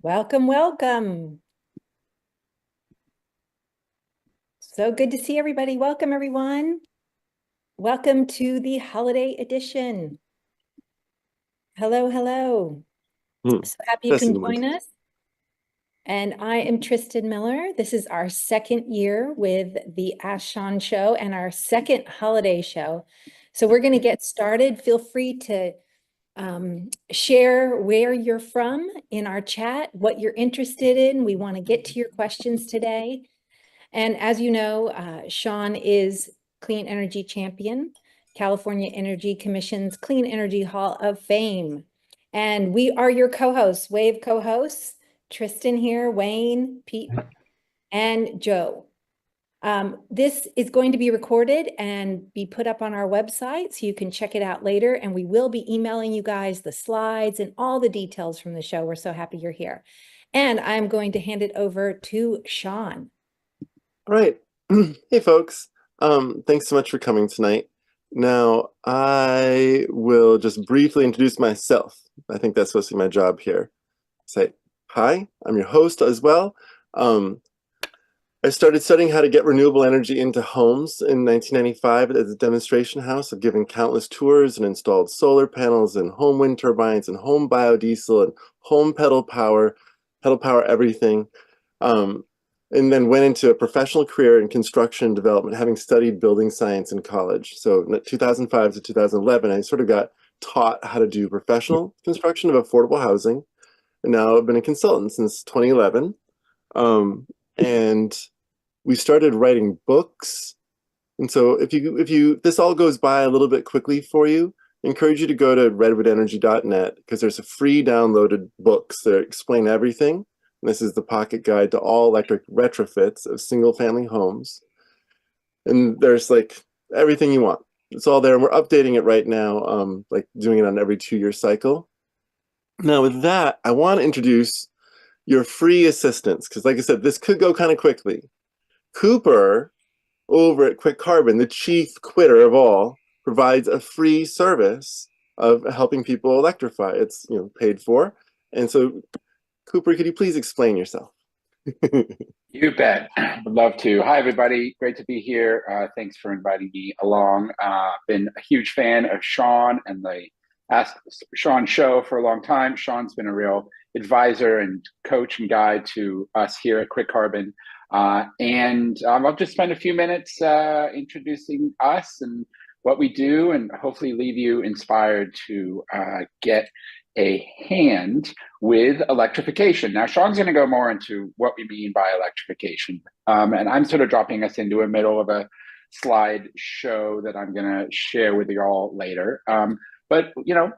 Welcome, welcome. So good to see everybody. Welcome, everyone. Welcome to the holiday edition. Hello, hello. So happy you can join us. And I am Tristan Miller. This is our second year with the Ask Sean show and our second holiday show. So we're going to get started. Feel free to share where you're from in our chat, what you're interested in. We want to get to your questions today. And as you know, Sean is Clean Energy Champion, California Energy Commission's Clean Energy Hall of Fame. And we are your co-hosts, Wave co-hosts, Tristan here, Wayne, Pete, and Joe. This is going to be recorded and be put up on our website, so you can check it out later. And we will be emailing you guys the slides and all the details from the show. We're so happy you're here. And I'm going to hand it over to Sean. All right. Hey, folks. Thanks so much for coming tonight. Now, I will just briefly introduce myself. I think that's supposed to be my job here. Say, hi, I'm your host as well. I started studying how to get renewable energy into homes in 1995 at the demonstration house. I've given countless tours and installed solar panels and home wind turbines and home biodiesel and home pedal power everything. And then went into a professional career in construction and development, having studied building science in college. So 2005 to 2011, I sort of got taught how to do professional construction of affordable housing. And now I've been a consultant since 2011. And we started writing books. And so if this all goes by a little bit quickly for you, I encourage you to go to redwoodenergy.net, because there's a free downloaded books that explain everything. This is the pocket guide to all electric retrofits of single family homes. And there's like everything you want. It's all there. And we're updating it right now, like doing it on every 2-year cycle. Now with that, I want to introduce your free assistants, because like I said, this could go kind of quickly. Cooper over at Quick Carbon, the chief quitter of all, provides a free service of helping people electrify. It's paid for. And so Cooper, could you please explain yourself? You bet. Would love to. Hi, everybody. Great to be here. Thanks for inviting me along. Been a huge fan of Sean and the Ask Sean show for a long time. Sean's been a real advisor and coach and guide to us here at Quick Carbon. And I'll just spend a few minutes introducing us and what we do, and hopefully leave you inspired to get a hand with electrification. Now, Sean's going to go more into what we mean by electrification. And I'm sort of dropping us into a middle of a slide show that I'm going to share with you all later. But,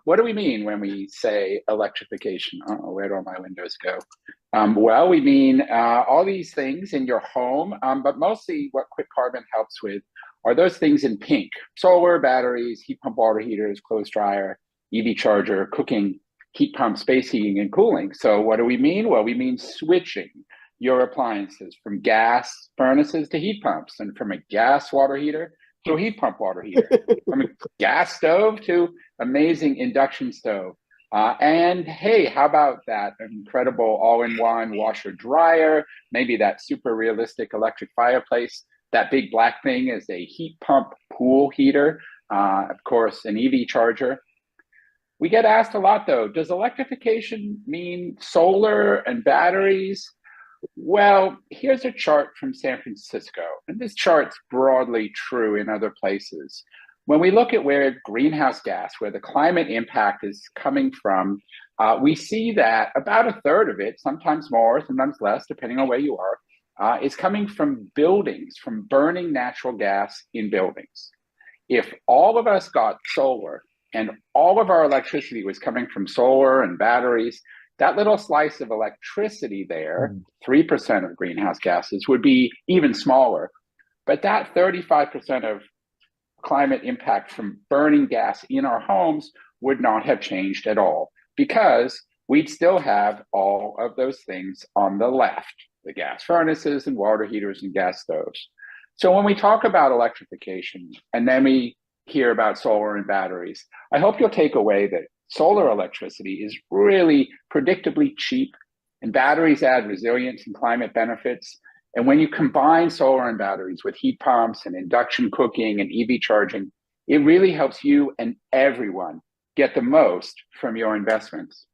what do we mean when we say electrification? Oh, where do all my windows go? Well, we mean all these things in your home, but mostly what Quick Carbon helps with are those things in pink: solar, batteries, heat pump water heaters, clothes dryer, EV charger, cooking, heat pump, space heating, and cooling. So what do we mean? Well, we mean switching your appliances from gas furnaces to heat pumps, and from a gas water heater to a heat pump water heater, from a gas stove to amazing induction stove. And hey, how about that incredible all-in-one washer dryer, maybe that super realistic electric fireplace. That big black thing is a heat pump pool heater, of course, an EV charger. We get asked a lot, though, does electrification mean solar and batteries? Well, here's a chart from San Francisco, and this chart's broadly true in other places. When we look at where greenhouse gas, where the climate impact is coming from, we see that about a third of it, sometimes more, sometimes less, depending on where you are, is coming from buildings, from burning natural gas in buildings. If all of us got solar and all of our electricity was coming from solar and batteries, that little slice of electricity there, 3% of greenhouse gases, would be even smaller. But that 35% of climate impact from burning gas in our homes would not have changed at all, because we'd still have all of those things on the left: the gas furnaces and water heaters and gas stoves. So when we talk about electrification, and then we hear about solar and batteries, I hope you'll take away that solar electricity is really predictably cheap And batteries add resilience and climate benefits. And when you combine solar and batteries with heat pumps and induction cooking and EV charging, it really helps you and everyone get the most from your investments.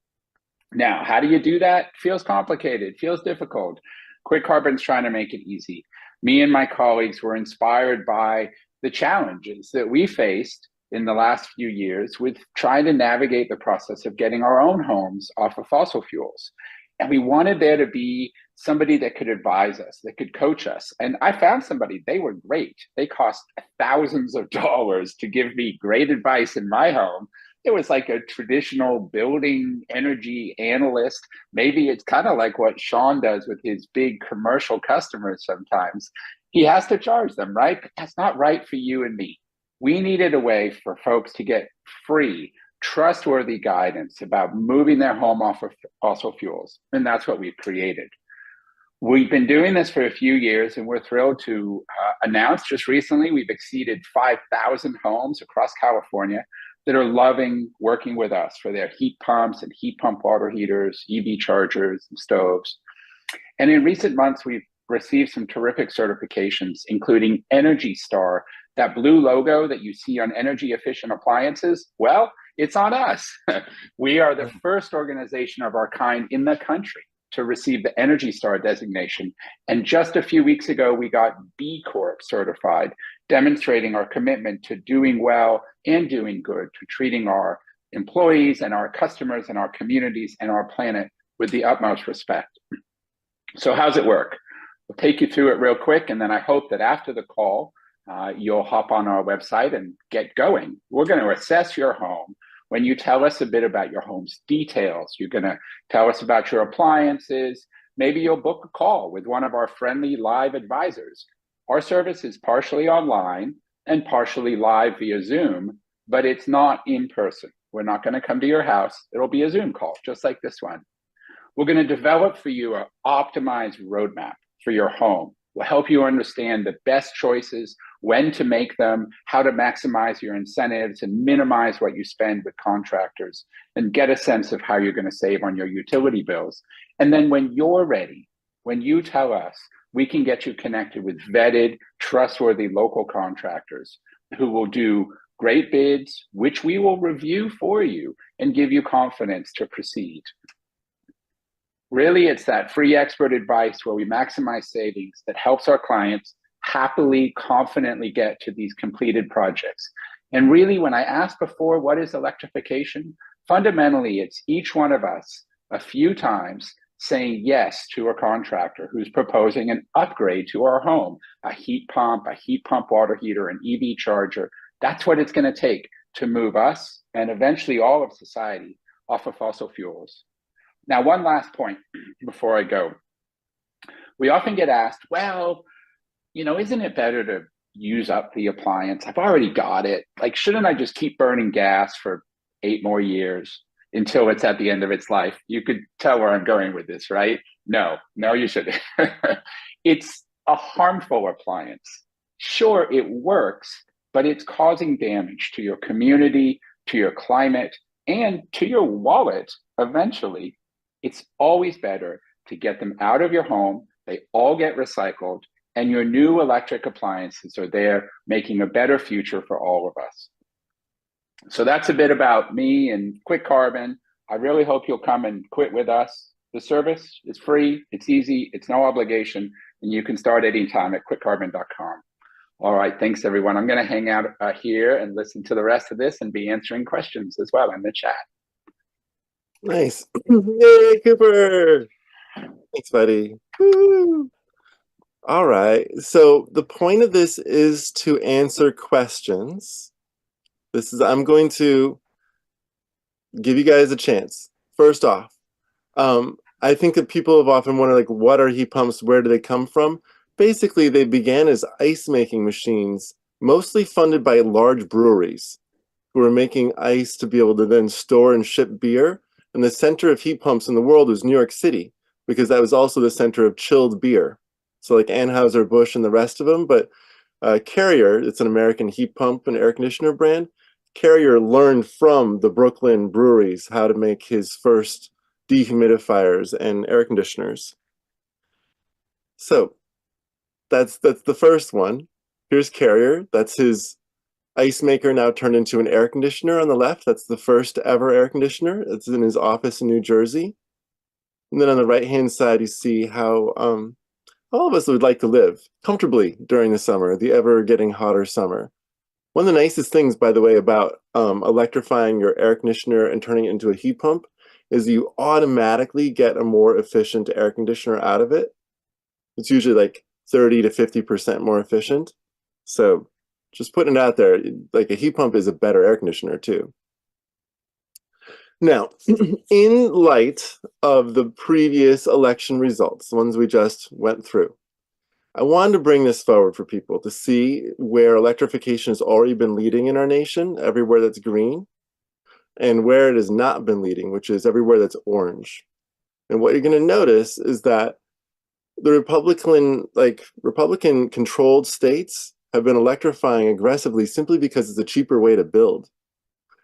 Now, how do you do that? Feels complicated, feels difficult. Quick Carbon's trying to make it easy. Me and my colleagues were inspired by the challenges that we faced in the last few years with trying to navigate the process of getting our own homes off of fossil fuels. And we wanted there to be somebody that could advise us, that could coach us. And I found somebody, they were great. They cost thousands of dollars to give me great advice in my home. It was like a traditional building energy analyst. Maybe it's kind of like what Sean does with his big commercial customers sometimes. He has to charge them, right? But that's not right for you and me. We needed a way for folks to get free, trustworthy guidance about moving their home off of fossil fuels. And that's what we've created. We've been doing this for a few years, and we're thrilled to announce just recently we've exceeded 5,000 homes across California that are loving working with us for their heat pumps and heat pump water heaters, EV chargers, and stoves. And in recent months, we've received some terrific certifications, including Energy Star, that blue logo that you see on energy efficient appliances. Well, it's on us. We are the first organization of our kind in the country to receive the Energy Star designation. And just a few weeks ago, we got B Corp certified, demonstrating our commitment to doing well and doing good, to treating our employees and our customers and our communities and our planet with the utmost respect. So how's it work? We'll take you through it real quick, and then I hope that after the call, you'll hop on our website and get going. We're going to assess your home. When you tell us a bit about your home's details, you're going to tell us about your appliances. Maybe you'll book a call with one of our friendly live advisors. Our service is partially online and partially live via Zoom, but it's not in person. We're not going to come to your house. It'll be a Zoom call, just like this one. We're going to develop for you an optimized roadmap for your home. We'll help you understand the best choices, when to make them, how to maximize your incentives and minimize what you spend with contractors, and get a sense of how you're going to save on your utility bills. And then when you're ready, when you tell us, we can get you connected with vetted, trustworthy local contractors who will do great bids, which we will review for you and give you confidence to proceed. Really, it's that free expert advice where we maximize savings that helps our clients happily, confidently get to these completed projects. And really, when I asked before, what is electrification? Fundamentally, it's each one of us a few times saying yes to a contractor who's proposing an upgrade to our home, a heat pump water heater, an EV charger. That's what it's going to take to move us and eventually all of society off of fossil fuels. Now, one last point before I go. We often get asked, well, isn't it better to use up the appliance? I've already got it. Like, shouldn't I just keep burning gas for 8 more years until it's at the end of its life? You could tell where I'm going with this, right? No, you shouldn't. It's a harmful appliance. Sure, it works, but it's causing damage to your community, to your climate, and to your wallet eventually. It's always better to get them out of your home. They all get recycled, and your new electric appliances are there making a better future for all of us. So that's a bit about me and Quick Carbon. I really hope you'll come and quit with us. The service is free, it's easy, it's no obligation, and you can start anytime at quickcarbon.com. All right, thanks everyone. I'm gonna hang out here and listen to the rest of this and be answering questions as well in the chat. Nice. Yay, Cooper. Thanks, buddy. Woo. All right. So the point of this is to answer questions. I'm going to give you guys a chance. First off, I think that people have often wondered, like, what are heat pumps? Where do they come from? Basically, they began as ice-making machines, mostly funded by large breweries who were making ice to be able to then store and ship beer. And the center of heat pumps in the world was New York City, because that was also the center of chilled beer. So like Anheuser-Busch and the rest of them. But Carrier, it's an American heat pump and air conditioner brand. Carrier learned from the Brooklyn breweries how to make his first dehumidifiers, and air conditioners. So that's the first one. Here's Carrier. That's his ice maker now turned into an air conditioner on the left. That's the first ever air conditioner. It's in his office in New Jersey. And then on the right-hand side, you see how all of us would like to live comfortably during the summer, the ever getting hotter summer. One of the nicest things, by the way, about electrifying your air conditioner and turning it into a heat pump is you automatically get a more efficient air conditioner out of it. It's usually like 30 to 50% more efficient. So just putting it out there, like a heat pump is a better air conditioner too. Now, in light of the previous election results, the ones we just went through, I wanted to bring this forward for people to see where electrification has already been leading in our nation, everywhere that's green, and where it has not been leading, which is everywhere that's orange. And what you're going to notice is that the Republican controlled states have been electrifying aggressively simply because it's a cheaper way to build.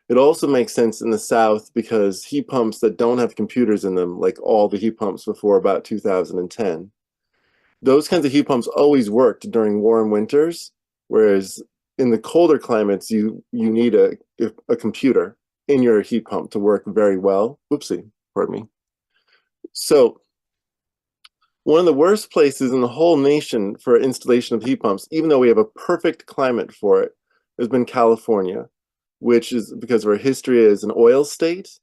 It also makes sense in the South because heat pumps that don't have computers in them, like all the heat pumps before about 2010, those kinds of heat pumps always worked during warm winters, whereas in the colder climates, you need a computer in your heat pump to work very well. Whoopsie, pardon me. So one of the worst places in the whole nation for installation of heat pumps, even though we have a perfect climate for it, has been California, which is because of our history as an oil state,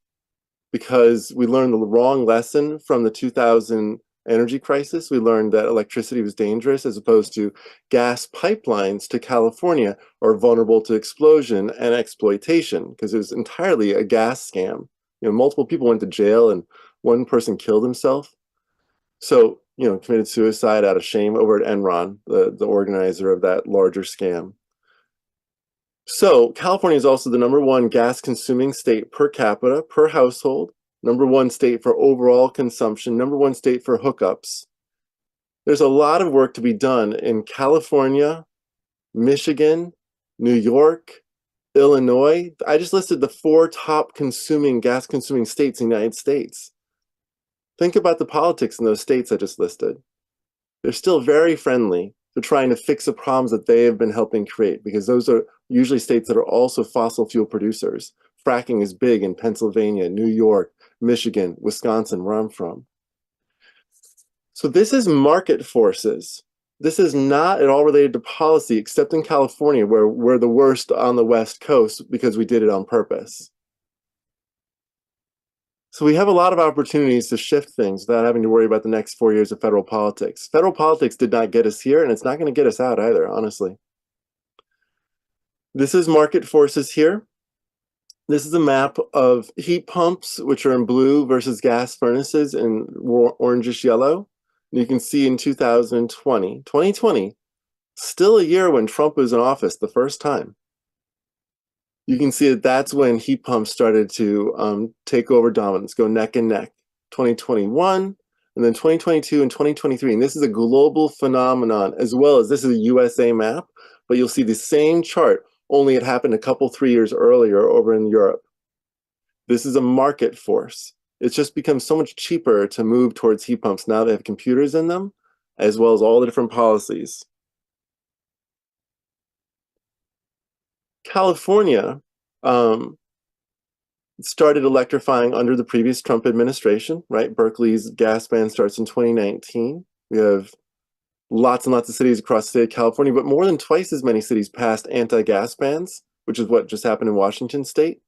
because we learned the wrong lesson from the 2000 energy crisis. We learned that electricity was dangerous, as opposed to gas pipelines to California are vulnerable to explosion and exploitation, because it was entirely a gas scam. Multiple people went to jail and one person killed himself. So, committed suicide out of shame over at Enron, the organizer of that larger scam. So California is also the #1 gas consuming state per capita, per household, #1 state for overall consumption, #1 state for hookups. There's a lot of work to be done in California, Michigan, New York, Illinois. I just listed the 4 top gas consuming states in the United States. Think about the politics in those states I just listed. They're still very friendly to trying to fix the problems that they have been helping create, because those are usually states that are also fossil fuel producers. Fracking is big in Pennsylvania, New York, Michigan, Wisconsin, where I'm from. So this is market forces. This is not at all related to policy, except in California, where we're the worst on the West Coast because we did it on purpose. So we have a lot of opportunities to shift things without having to worry about the next 4 years of federal politics. Federal politics did not get us here, and it's not going to get us out either, honestly. This is market forces here. This is a map of heat pumps, which are in blue, versus gas furnaces in orangish yellow. And you can see in 2020, still a year when Trump was in office the first time, you can see that that's when heat pumps started to take over dominance, go neck and neck. 2021, and then 2022 and 2023. And this is a global phenomenon, as well as this is a USA map, but you'll see the same chart, only it happened a couple, 3 years earlier over in Europe. This is a market force. It's just become so much cheaper to move towards heat pumps now they have computers in them, as well as all the different policies. California started electrifying under the previous Trump administration, right? Berkeley's gas ban starts in 2019. We have lots and lots of cities across the state of California, but more than twice as many cities passed anti-gas bans, which is what just happened in Washington state.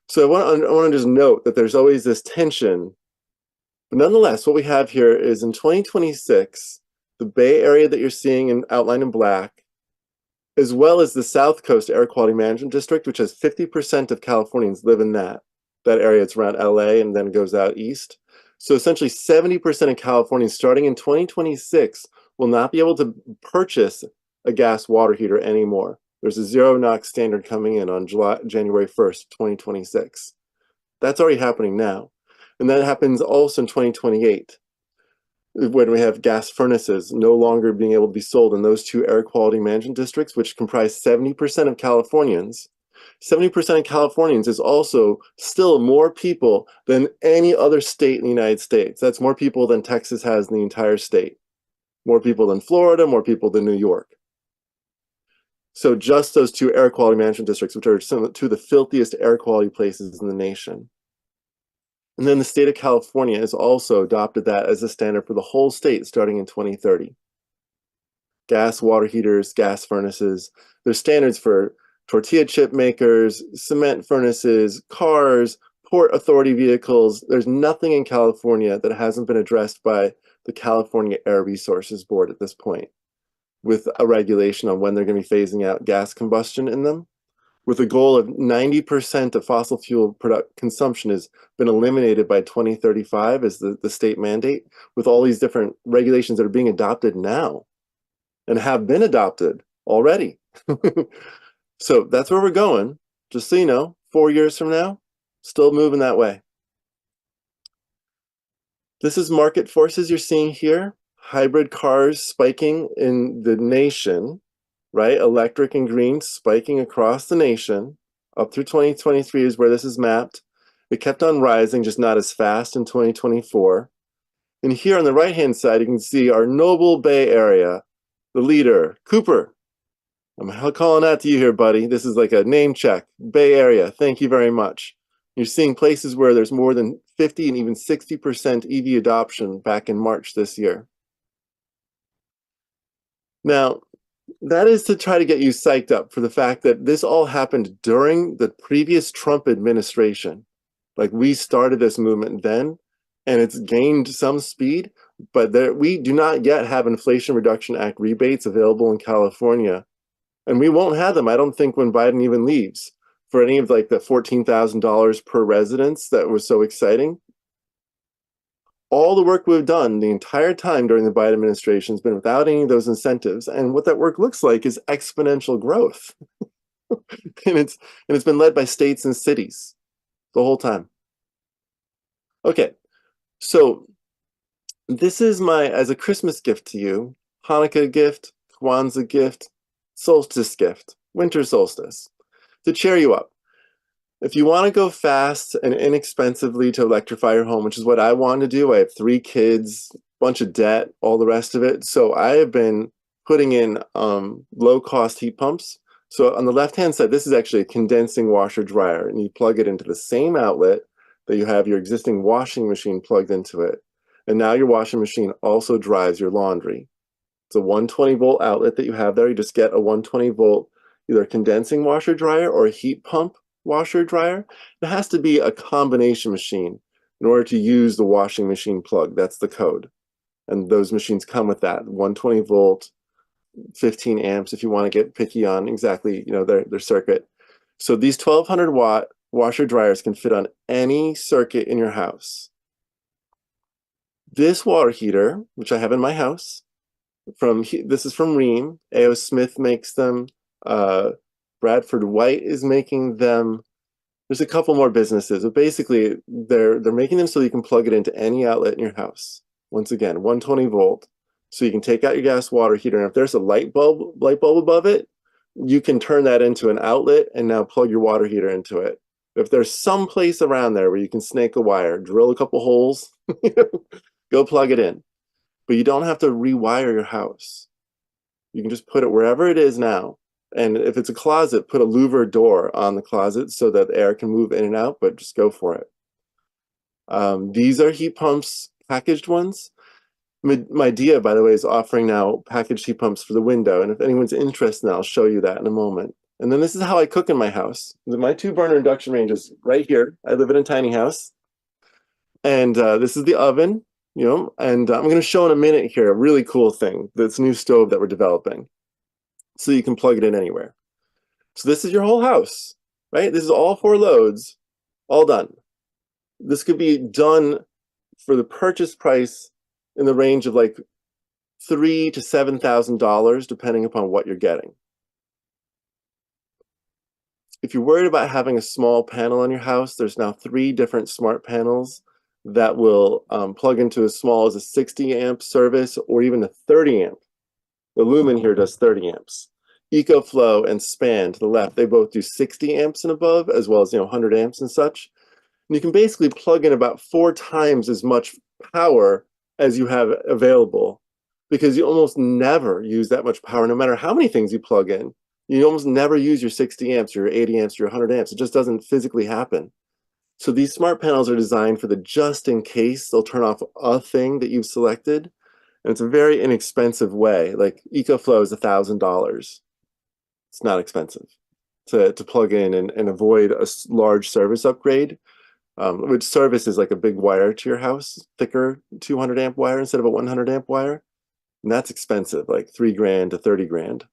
So I want to just note that there's always this tension. But nonetheless, what we have here is in 2026, the Bay Area that you're seeing outlined in black, as well as the South Coast Air Quality Management District, which has 50% of Californians live in that area. It's around LA and then goes out east. So essentially 70% of Californians starting in 2026 will not be able to purchase a gas water heater anymore. There's a 0 NOx standard coming in on January 1st, 2026. That's already happening now. And that happens also in 2028, when we have gas furnaces no longer being able to be sold in those 2 air quality management districts, which comprise 70% of Californians. 70% of Californians is also still more people than any other state in the United States. That's more people than Texas has in the entire state. More people than Florida, more people than New York. So just those two air quality management districts, which are two of the filthiest air quality places in the nation. And then the state of California has also adopted that as a standard for the whole state starting in 2030. Gas water heaters, gas furnaces. There's standards for tortilla chip makers, cement furnaces, cars, Port Authority vehicles. There's nothing in California that hasn't been addressed by the California Air Resources Board at this point, with a regulation on when they're going to be phasing out gas combustion in them, with a goal of 90% of fossil fuel consumption has been eliminated by 2035 as the state mandate, with all these different regulations that are being adopted now and have been adopted already. So that's where we're going. Just so you know, 4 years from now, still moving that way. This is market forces you're seeing here. Hybrid cars spiking in the nation, right? Electric and green spiking across the nation. Up through 2023 is where this is mapped. It kept on rising, just not as fast in 2024. And here on the right-hand side, you can see our Noble Bay Area, the leader, Cooper. I'm calling out to you here, buddy. This is like a name check. Bay Area, thank you very much. You're seeing places where there's more than 50 and even 60% EV adoption back in March this year. Now, that is to try to get you psyched up for the fact that this all happened during the previous Trump administration. Like, we started this movement then, and it's gained some speed, but we do not yet have Inflation Reduction Act rebates available in California. And we won't have them, I don't think, when Biden even leaves, for any of like the $14,000 per residence that was so exciting. All the work we've done the entire time during the Biden administration has been without any of those incentives. And what that work looks like is exponential growth. and it's been led by states and cities the whole time. Okay, so this is as a Christmas gift to you, Hanukkah gift, Kwanzaa gift, solstice gift, winter solstice, to cheer you up. If you want to go fast and inexpensively to electrify your home, which is what I want to do, I have 3 kids, bunch of debt, all the rest of it. So I have been putting in low-cost heat pumps. So on the left-hand side, this is actually a condensing washer dryer, and you plug it into the same outlet that you have your existing washing machine plugged into it. And now your washing machine also dries your laundry. It's a 120 volt outlet that you have there. You just get a 120 volt, either condensing washer dryer or a heat pump washer dryer. It has to be a combination machine in order to use the washing machine plug. That's the code. And those machines come with that 120 volt, 15 amps if you want to get picky on exactly, their circuit. So these 1200 watt washer dryers can fit on any circuit in your house. This water heater, which I have in my house, this is from Rheem. A.O. Smith makes them. Bradford White is making them. There's a couple more businesses, but basically they're making them so you can plug it into any outlet in your house. Once again, 120 volt. So you can take out your gas water heater, and if there's a light bulb above it, you can turn that into an outlet and now plug your water heater into it. If there's some place around there where you can snake a wire, drill a couple holes, go plug it in. But you don't have to rewire your house. You can just put it wherever it is now. And if it's a closet, put a louver door on the closet so that the air can move in and out, but just go for it. These are heat pumps, packaged ones. Midea, by the way, is offering now packaged heat pumps for the window. And if anyone's interested, I'll show you that in a moment. And then this is how I cook in my house. My 2-burner induction range is right here. I live in a tiny house. And this is the oven. And I'm going to show in a minute here a really cool thing, this new stove that we're developing, so you can plug it in anywhere. So this is your whole house, right? This is all 4 loads, all done. This could be done for the purchase price in the range of like $3,000 to $7,000, depending upon what you're getting. If you're worried about having a small panel on your house, there's now 3 different smart panels that will plug into as small as a 60 amp service or even a 30 amp. The Lumen here does 30 amps. EcoFlow and Span to the left, they both do 60 amps and above, as well as 100 amps and such. And you can basically plug in about 4 times as much power as you have available, because you almost never use that much power, no matter how many things you plug in. You almost never use your 60 amps, or your 80 amps, or your 100 amps. It just doesn't physically happen. So these smart panels are designed for the just in case they'll turn off a thing that you've selected. And it's a very inexpensive way. Like EcoFlow is $1,000. It's not expensive to plug in and avoid a large service upgrade, which service is like a big wire to your house, thicker 200 amp wire instead of a 100 amp wire. And that's expensive, like $3,000 to $30,000.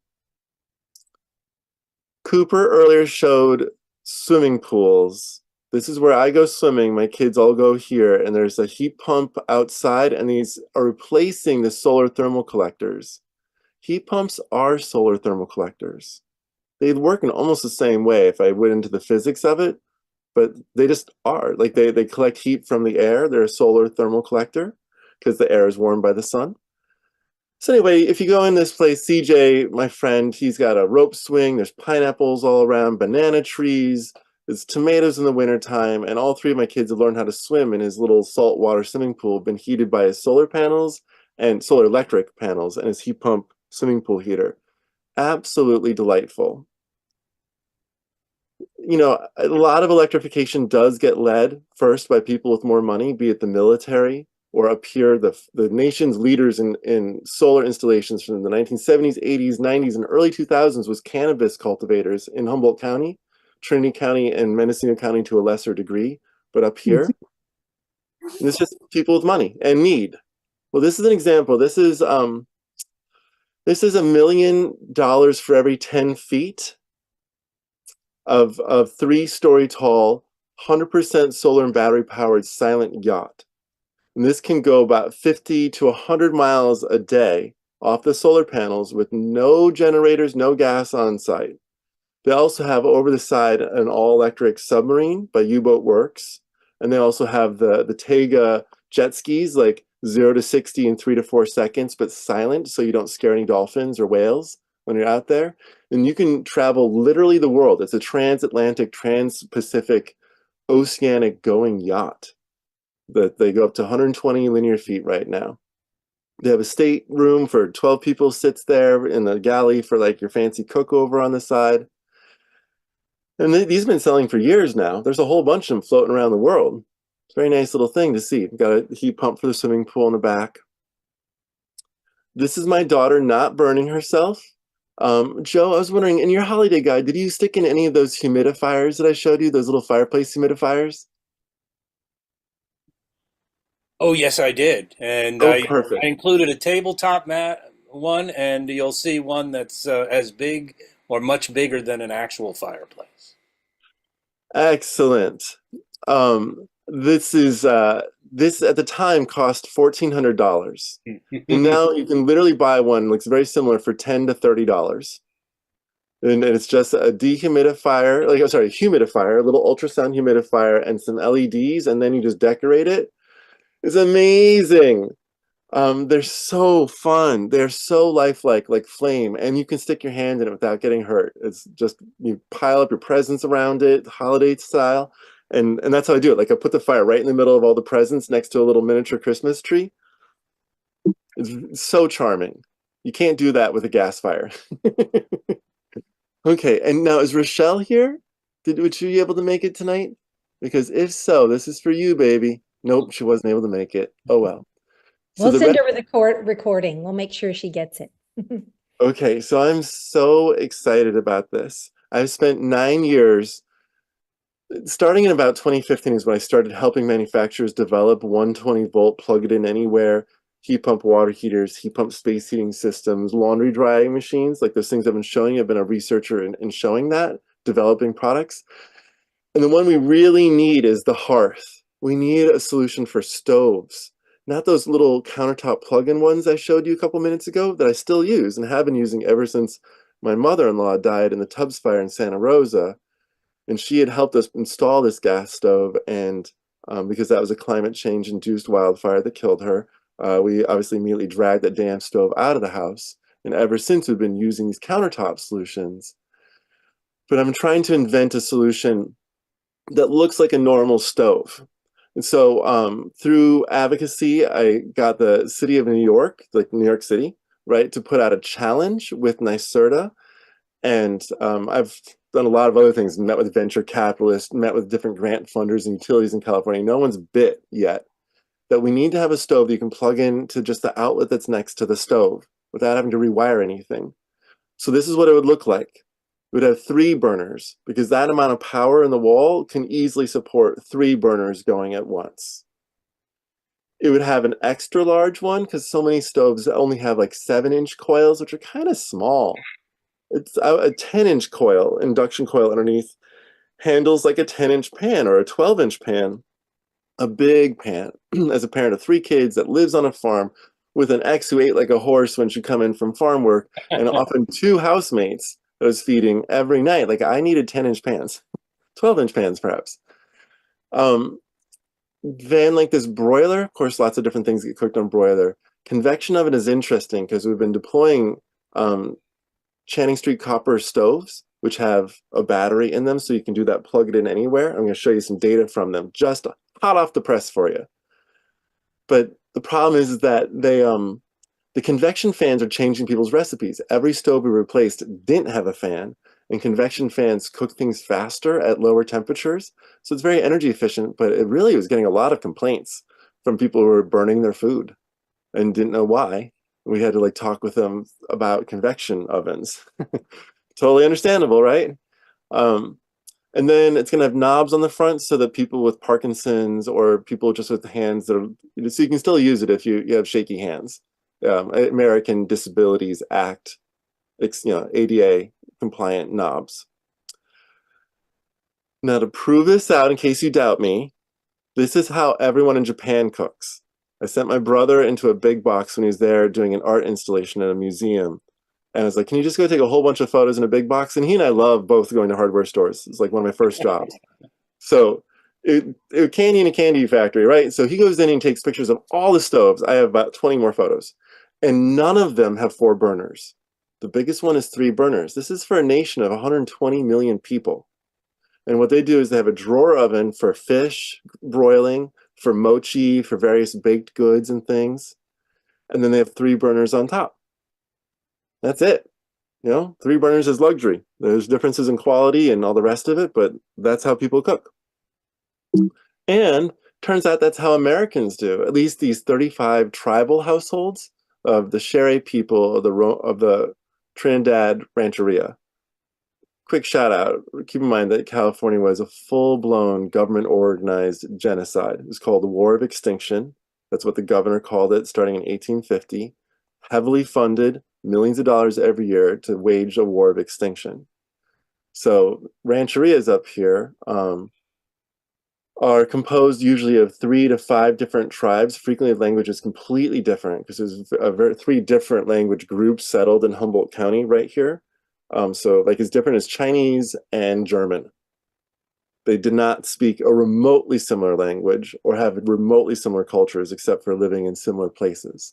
Cooper earlier showed swimming pools. This is where I go swimming. My kids all go here, and there's a heat pump outside, and these are replacing the solar thermal collectors. Heat pumps are solar thermal collectors. They work in almost the same way if I went into the physics of it, but they just are. Like they collect heat from the air. They're a solar thermal collector because the air is warmed by the sun. So anyway, if you go in this place, CJ, my friend, he's got a rope swing. There's pineapples all around, banana trees. There's tomatoes in the wintertime, and all 3 of my kids have learned how to swim in his little saltwater swimming pool, been heated by his solar panels and solar electric panels and his heat pump swimming pool heater. Absolutely delightful. A lot of electrification does get led first by people with more money, be it the military or up here, the nation's leaders in solar installations from the 1970s, 80s, 90s, and early 2000s was cannabis cultivators in Humboldt County, Trinity County, and Mendocino County to a lesser degree. But up here, it's just people with money and need. Well, this is an example. This is $1 million for every 10 feet of 3-story tall, 100% solar and battery powered silent yacht. And this can go about 50 to 100 miles a day off the solar panels with no generators, no gas on site. They also have over the side an all-electric submarine by U-Boat Works. And they also have the Tega jet skis, like 0 to 60 in 3 to 4 seconds, but silent, so you don't scare any dolphins or whales when you're out there. And you can travel literally the world. It's a transatlantic, trans-Pacific, oceanic going yacht that they go up to 120 linear feet right now. They have a stateroom for 12 people sits there, in the galley for like your fancy cookover on the side. And these have been selling for years now. There's a whole bunch of them floating around the world. It's a very nice little thing to see. We've got a heat pump for the swimming pool in the back. This is my daughter not burning herself. Joe, I was wondering, in your holiday guide, did you stick in any of those humidifiers that I showed you, those little fireplace humidifiers? Oh, yes, I did. And Oh, I perfect. included a tabletop mat one, and you'll see one that's as big or much bigger than an actual fireplace. Excellent. This at the time cost $1,400. And now you can literally buy one, looks very similar, for $10 to $30. And it's just a dehumidifier, a humidifier, a little ultrasound humidifier and some LEDs, and then you just decorate it. It's amazing. They're so fun. They're so lifelike, like flame, and you can stick your hand in it without getting hurt. It's just, you pile up your presents around it, holiday style, and that's how I do it. Like, I put the fire right in the middle of all the presents next to a little miniature Christmas tree. It's so charming. You can't do that with a gas fire. Okay, and now is Rochelle here? Was she able to make it tonight? Because if so, this is for you, baby. Nope, she wasn't able to make it. Oh well. So We'll the send over the recording. We'll make sure she gets it. Okay, so I'm so excited about this. I've spent 9 years, starting in about 2015 is when I started helping manufacturers develop 120-volt plug it in anywhere heat pump water heaters, heat pump space heating systems, laundry drying machines, like those things I've been showing you. I've been a researcher in showing that, developing products. And the one we really need is the hearth. We need a solution for stoves. Not those little countertop plug-in ones I showed you a couple minutes ago that I still use and have been using ever since my mother-in-law died in the Tubbs fire in Santa Rosa. And she had helped us install this gas stove, and because that was a climate change-induced wildfire that killed her, we obviously immediately dragged that damn stove out of the house. And ever since, we've been using these countertop solutions. But I'm trying to invent a solution that looks like a normal stove. And so through advocacy, I got the city of New York, like New York City, right, to put out a challenge with NYSERDA. And I've done a lot of other things, met with venture capitalists, met with different grant funders and utilities in California. No one's bit yet that we need to have a stove that you can plug in to just the outlet that's next to the stove without having to rewire anything. So this is what it would look like. We'd have 3 burners because that amount of power in the wall can easily support 3 burners going at once. It would have an extra large one because so many stoves only have like 7-inch coils, which are kind of small. It's a 10-inch coil, induction coil underneath, handles like a 10-inch pan or a 12-inch pan, a big pan. As a parent of 3 kids that lives on a farm with an ex who ate like a horse when she'd come in from farm work, and often 2 housemates that I was feeding every night. Like I needed 10-inch pans, 12-inch pans perhaps. Then like this broiler, of course, lots of different things get cooked on broiler. Convection oven is interesting because we've been deploying Channing Street copper stoves, which have a battery in them, so you can do that, plug it in anywhere. I'm going to show you some data from them, just hot off the press for you. But the problem is that the convection fans are changing people's recipes. Every stove we replaced didn't have a fan, and convection fans cook things faster at lower temperatures. So it's very energy efficient, but it really was getting a lot of complaints from people who were burning their food and didn't know why. We had to like talk with them about convection ovens. Totally understandable, right? And then it's going to have knobs on the front so that people with Parkinson's or people just with hands that are, so you can still use it if you have shaky hands. American Disabilities Act, ADA compliant knobs. Now to prove this out, in case you doubt me, this is how everyone in Japan cooks. I sent my brother into a big box when he was there doing an art installation at a museum. And I was like, can you just go take a whole bunch of photos in a big box? And he and I love both going to hardware stores. It's like one of my first jobs. So candy in a candy factory, right? So he goes in and takes pictures of all the stoves. I have about 20 more photos. And none of them have 4 burners. The biggest one is 3 burners. This is for a nation of 120 million people. And what they do is they have a drawer oven for fish broiling, for mochi, for various baked goods and things. And then they have 3 burners on top. That's it. 3 burners is luxury. There's differences in quality and all the rest of it, but that's how people cook. And turns out that's how Americans do. At least these 35 tribal households of the Shere people of the Trinidad Rancheria. Quick shout out. Keep in mind that California was a full-blown government-organized genocide. It was called the War of Extinction. That's what the governor called it, starting in 1850. Heavily funded, millions of dollars every year to wage a war of extinction. So rancherias up here are composed usually of 3 to 5 different tribes. Frequently, the language is completely different because there's 3 different language groups settled in Humboldt County right here. So like as different as Chinese and German. They did not speak a remotely similar language or have remotely similar cultures except for living in similar places.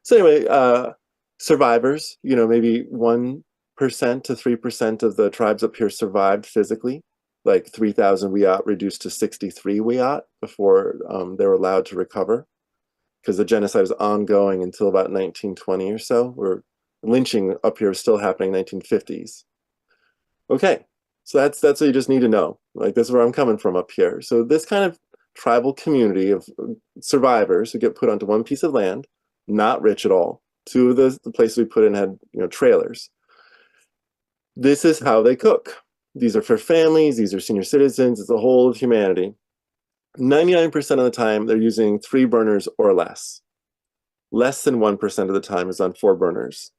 So anyway, survivors, maybe 1% to 3% of the tribes up here survived physically, like 3,000 Wiyot reduced to 63 Wiyot before they were allowed to recover, because the genocide was ongoing until about 1920 or so, where lynching up here was still happening in 1950s. Okay, so that's what you just need to know. Like, this is where I'm coming from up here. So this kind of tribal community of survivors who get put onto one piece of land, not rich at all. 2 of the places we put in had trailers. This is how they cook. These are for families, these are senior citizens, it's the whole of humanity. 99% of the time they're using 3 burners or less. Less than 1% of the time is on 4 burners.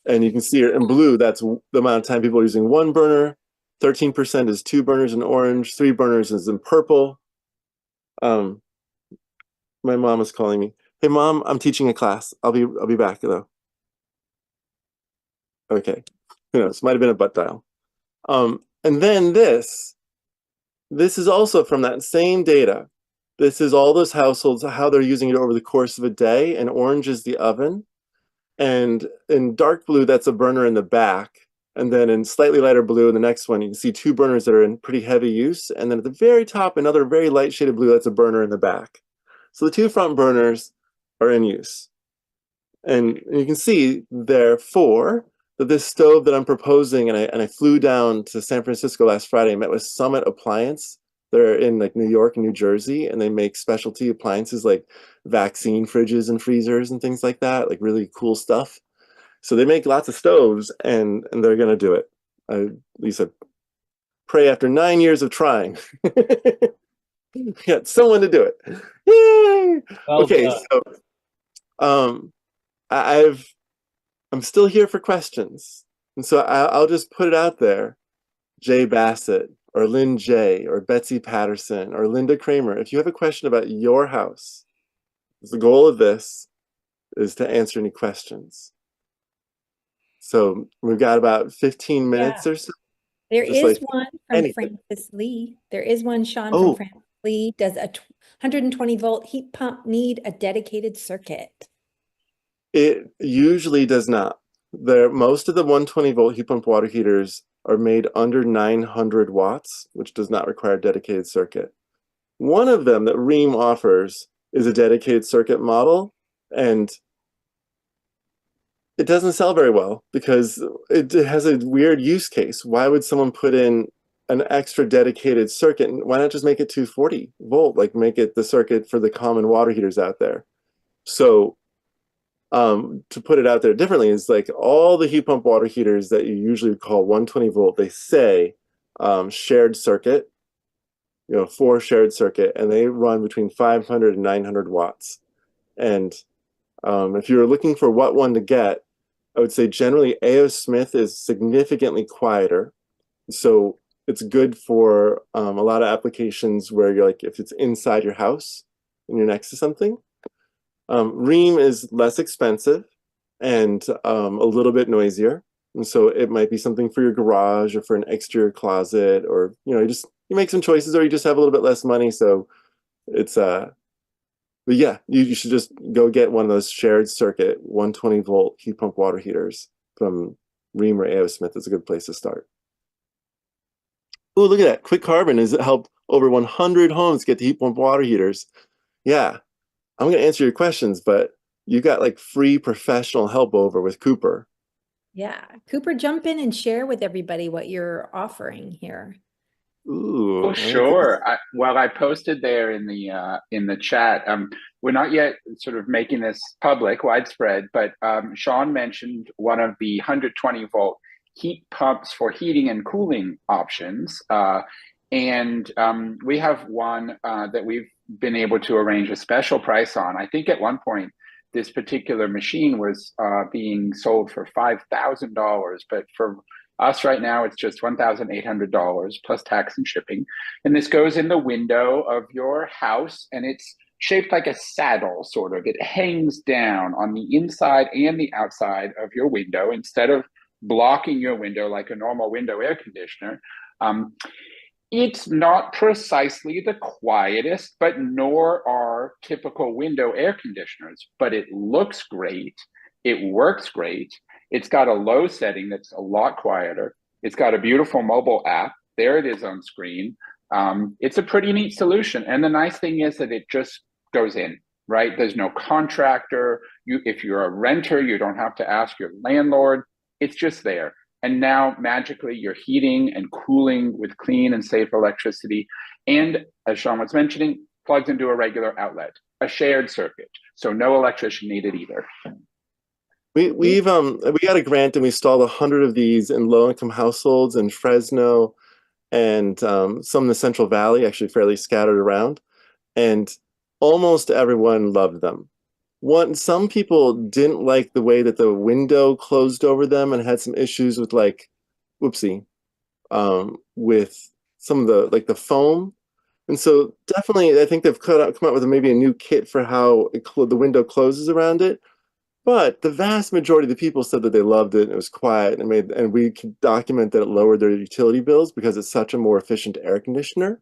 And you can see here in blue, that's the amount of time people are using 1 burner. 13% is 2 burners in orange, 3 burners is in purple. My mom is calling me. Hey mom, I'm teaching a class. I'll be back though. Okay. Who knows? Might have been a butt dial. And then this is also from that same data. This is all those households, how they're using it over the course of a day, and orange is the oven. And in dark blue, that's a burner in the back. And then in slightly lighter blue, in the next one, you can see two burners that are in pretty heavy use. And then at the very top, another very light shaded blue, that's a burner in the back. So the two front burners are in use. And you can see, therefore, that this stove that I'm proposing, and I flew down to San Francisco last Friday, I met with Summit Appliance. They're in like New York and New Jersey, and they make specialty appliances like vaccine fridges and freezers and things like that, like really cool stuff. So they make lots of stoves, and they're gonna do it. At least I pray after 9 years of trying. We got someone to do it. Yay! Well Okay, done. so I'm still here for questions, and so I'll just put it out there. Jay Bassett or Lynn J or Betsy Patterson or Linda Kramer, if you have a question about your house, the goal of this is to answer any questions. So we've got about 15 minutes or so. There Just is like one from anything. Francis Lee. There is one, Sean, from Oh, Francis Lee. Does a 120-volt heat pump need a dedicated circuit? it usually does not. Most of the 120-volt heat pump water heaters are made under 900 watts, which does not require a dedicated circuit. One of them that Rheem offers is a dedicated circuit model, and it doesn't sell very well because it has a weird use case. Why would someone put in an extra dedicated circuit? Why not just make it 240 volt, like make it the circuit for the common water heaters out there? So to put it out there differently is like all the heat pump water heaters that you usually call 120 volt, they say shared circuit, for shared circuit, and they run between 500 and 900 watts. And if you're looking for what one to get, I would say generally A.O. Smith is significantly quieter. So it's good for a lot of applications where you're like, if it's inside your house and you're next to something. Rheem is less expensive and a little bit noisier. And so it might be something for your garage or for an exterior closet, or, you make some choices, or you just have a little bit less money. So it's, but yeah, you should just go get one of those shared circuit 120 volt heat pump water heaters from Rheem or A.O. Smith. Is a good place to start. Oh, look at that. Quick Carbon has helped over 100 homes get the heat pump water heaters. Yeah, I'm going to answer your questions, but you got like free professional help over with Cooper. Yeah. Cooper, jump in and share with everybody what you're offering here. Ooh, Oh, sure. I posted there in the chat. We're not yet sort of making this public, widespread, but Sean mentioned one of the 120-volt heat pumps for heating and cooling options, and we have one that we've been able to arrange a special price on. I think at one point this particular machine was being sold for $5,000, but for us right now, it's just $1,800 plus tax and shipping. And this goes in the window of your house, and it's shaped like a saddle, sort of. It hangs down on the inside and the outside of your window instead of blocking your window like a normal window air conditioner. It's not precisely the quietest, but nor are typical window air conditioners, but it looks great. It works great. It's got a low setting that's a lot quieter. It's got a beautiful mobile app. There it is on screen. It's a pretty neat solution. And the nice thing is that it just goes in, right? There's no contractor. If you're a renter, you don't have to ask your landlord. It's just there. And now magically you're heating and cooling with clean and safe electricity. And as Sean was mentioning, plugs into a regular outlet, a shared circuit. So no electrician needed either. We got a grant and we installed 100 of these in low-income households in Fresno and some in the Central Valley, actually fairly scattered around. And almost everyone loved them. Some people didn't like the way that the window closed over them and had some issues with with some of the foam. And so definitely, I think they've come up with maybe a new kit for how the window closes around it. But the vast majority of the people said that they loved it and it was quiet, and we could document that it lowered their utility bills because it's such a more efficient air conditioner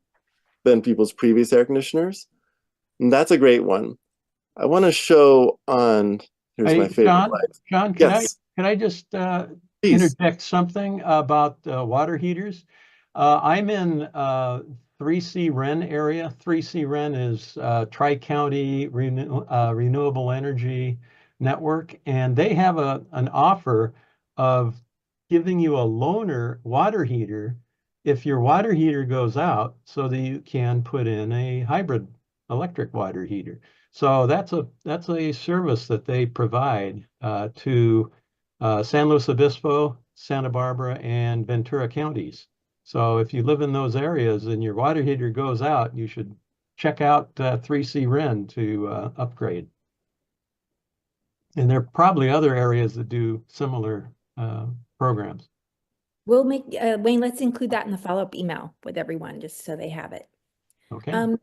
than people's previous air conditioners. And that's a great one. I want to show on Here's my Hey, favorite John, light. John, Yes, can I just please. interject something about water heaters? I'm in 3C REN area. 3C REN is Tri-County Renewable Energy Network, and they have an offer of giving you a loaner water heater if your water heater goes out, so that you can put in a hybrid electric water heater. So that's a service that they provide to San Luis Obispo, Santa Barbara, and Ventura counties. So if you live in those areas and your water heater goes out, you should check out 3C REN to upgrade. And there are probably other areas that do similar programs. We'll make, Wayne, let's include that in the follow-up email with everyone, just so they have it. Okay.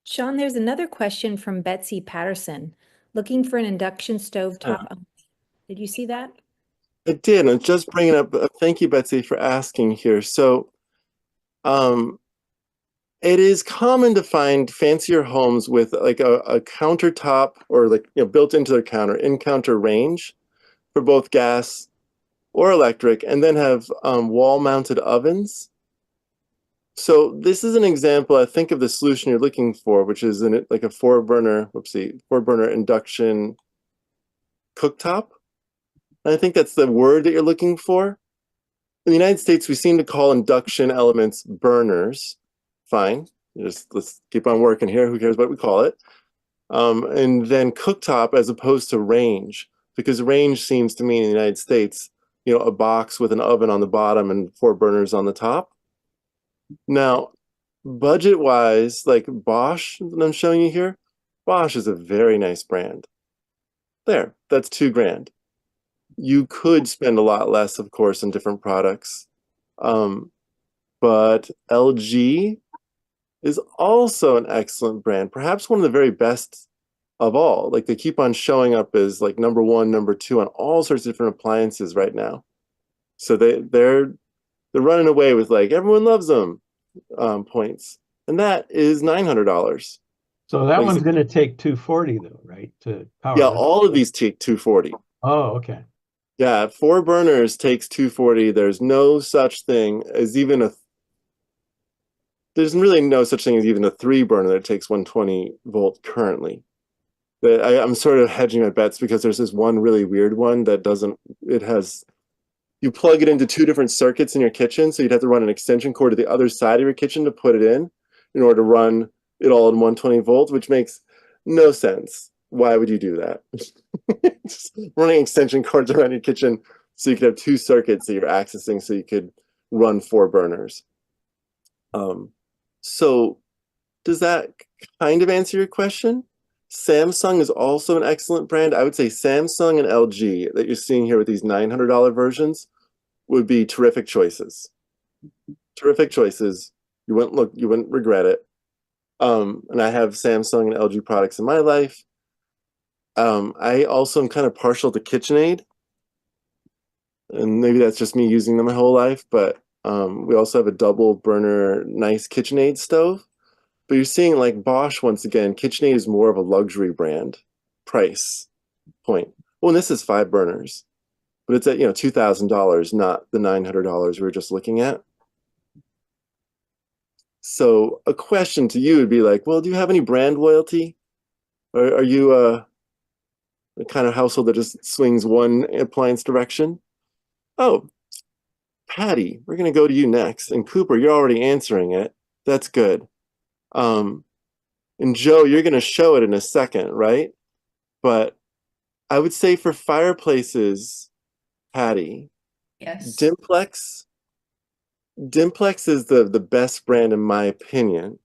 Sean, there's another question from Betsy Patterson, looking for an induction stovetop. Did you see that? I did. I'm just bringing up. Thank you, Betsy, for asking here. So, it is common to find fancier homes with like a countertop or like built into their counter in-counter range for both gas or electric, and then have wall-mounted ovens. So this is an example, I think, of the solution you're looking for, which is like a four-burner induction cooktop. And I think that's the word that you're looking for. In the United States, we seem to call induction elements burners. Fine, let's keep on working here. Who cares what we call it? And then cooktop as opposed to range, because range seems to mean in the United States, a box with an oven on the bottom and 4 burners on the top. Now, budget-wise, like Bosch that I'm showing you here, Bosch is a very nice brand. There, that's $2,000. You could spend a lot less, of course, on different products. But LG is also an excellent brand, perhaps one of the very best of all. Like, they keep on showing up as like number 1, number 2 on all sorts of different appliances right now. So they're running away with like everyone loves them points, and that is $900. So that Like, one's going to take 240 though, right? To power. yeah, that. all of these take 240. Oh, okay. Yeah, 4 burners takes 240. There's no such thing as even there's really no such thing as even a 3 burner that takes 120 volt currently. I'm sort of hedging my bets because there's this one really weird one that you plug it into 2 different circuits in your kitchen, so you'd have to run an extension cord to the other side of your kitchen to put it in order to run it all in 120 volts, which makes no sense. Why would you do that? Just running extension cords around your kitchen so you could have 2 circuits that you're accessing so you could run 4 burners. So does that kind of answer your question? Samsung is also an excellent brand. I would say Samsung and LG that you're seeing here with these $900 versions would be terrific choices. Terrific choices. You wouldn't regret it. And I have Samsung and LG products in my life. I also am kind of partial to KitchenAid. And maybe that's just me using them my whole life, but we also have a double burner nice KitchenAid stove. But you're seeing like Bosch, once again, KitchenAid is more of a luxury brand price point. Well, and this is 5 burners, but it's at $2,000, not the $900 we were just looking at. So a question to you would be like, well, do you have any brand loyalty? Or are you the kind of household that just swings one appliance direction? Oh, Patty, we're going to go to you next. And Cooper, you're already answering it. That's good. And Joe, you're going to show it in a second, right? But I would say for fireplaces, Patty, Yes. Dimplex is the best brand in my opinion.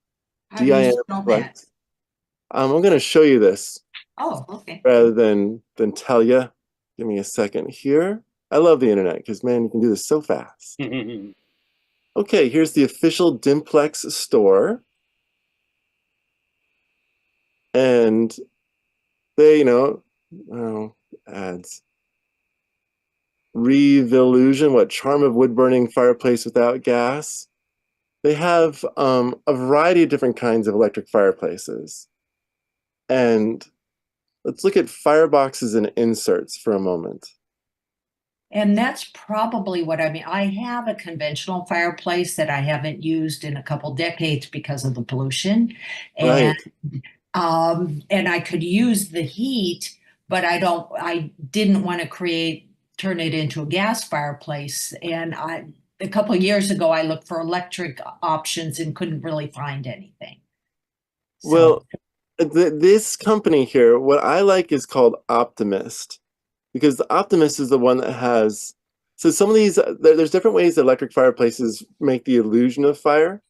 How do you spell that? I'm going to show you this. Oh, okay. Rather than tell you. Give me a second here. I love the internet because, man, you can do this so fast. Okay, here's the official Dimplex store. And they, ads. Revolution, what charm of wood-burning fireplace without gas. They have a variety of different kinds of electric fireplaces. And let's look at fireboxes and inserts for a moment. And that's probably what I mean. I have a conventional fireplace that I haven't used in a couple decades because of the pollution. And Right. and I could use the heat, but I didn't want to turn it into a gas fireplace. And a couple of years ago, I looked for electric options and couldn't really find anything. So, Well, this company here, what I like is called Optimist, because the Optimist is the one that has, so some of these, there's different ways that electric fireplaces make the illusion of fire.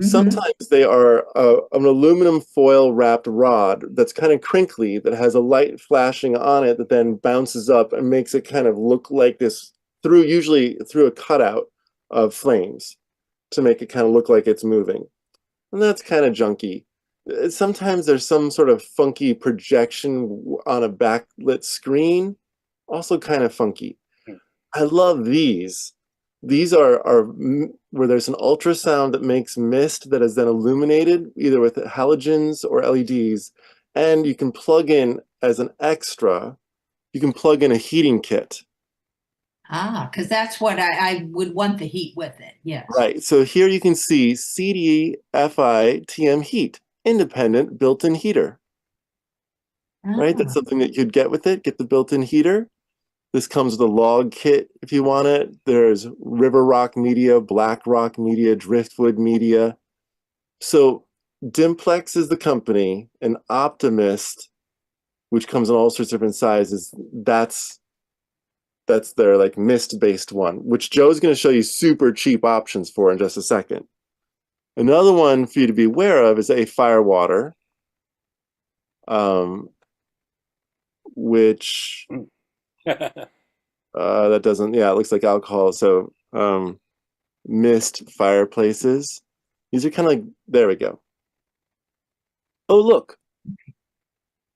Sometimes they are an aluminum foil wrapped rod that's kind of crinkly, that has a light flashing on it that then bounces up and makes it kind of look like this usually through a cutout of flames to make it kind of look like it's moving. And that's kind of junky. Sometimes there's some sort of funky projection on a backlit screen, also kind of funky. I love these. These are where there's an ultrasound that makes mist that is then illuminated either with halogens or LEDs. And you can plug in as an extra, you can plug in a heating kit. because that's what I would want the heat with it. Yes. Right. So here you can see CDFI TM heat, independent built-in heater. Right. That's something that you'd get with it. Get the built-in heater. This comes with a log kit if you want it. There's River Rock media, Black Rock media, Driftwood media. So Dimplex is the company, and Optimist, which comes in all sorts of different sizes, that's their like mist-based one, which Joe's going to show you super cheap options for in just a second. Another one for you to be aware of is a Firewater, which that doesn't, yeah, it looks like alcohol. So mist fireplaces. These are kind of like, there we go. Oh, look.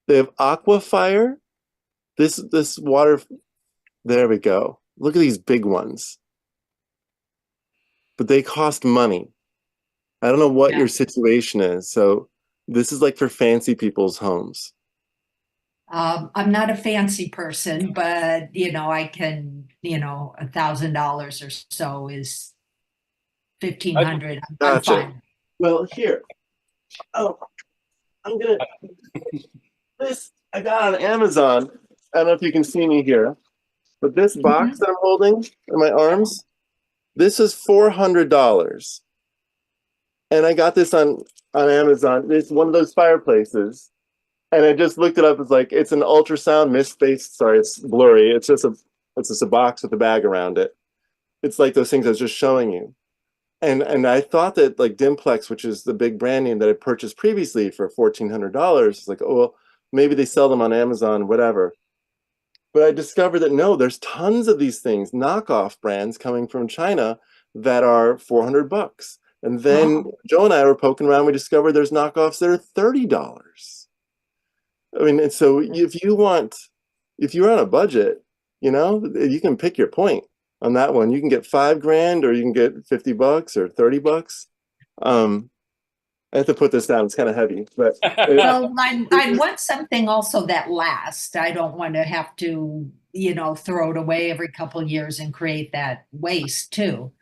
They have Aqua Fire. This water, there we go. Look at these big ones. But they cost money. I don't know what your situation is. So this is like for fancy people's homes. I'm not a fancy person, but I can, $1,000 or so is 1,500. I'm Gotcha. fine. Well, here. Oh, I'm gonna. This I got on Amazon. I don't know if you can see me here, but this box that I'm holding in my arms, this is $400, and I got this on Amazon. It's one of those fireplaces. And I just looked it up. It's like, it's an ultrasound mist-based. Sorry, it's blurry. It's just a box with a bag around it. It's like those things I was just showing you. And I thought that like Dimplex, which is the big brand name that I purchased previously for $1,400, it's like, oh, well, maybe they sell them on Amazon, whatever. But I discovered that no, there's tons of these things, knockoff brands coming from China that are $400. And then Joe and I were poking around. We discovered there's knockoffs that are $30. I mean, and so if you're on a budget, you can pick your point on that one. You can get $5,000 or you can get $50 or $30. I have to put this down. It's kind of heavy, but well, I want something also that lasts. I don't want to have to, throw it away every couple of years and create that waste too.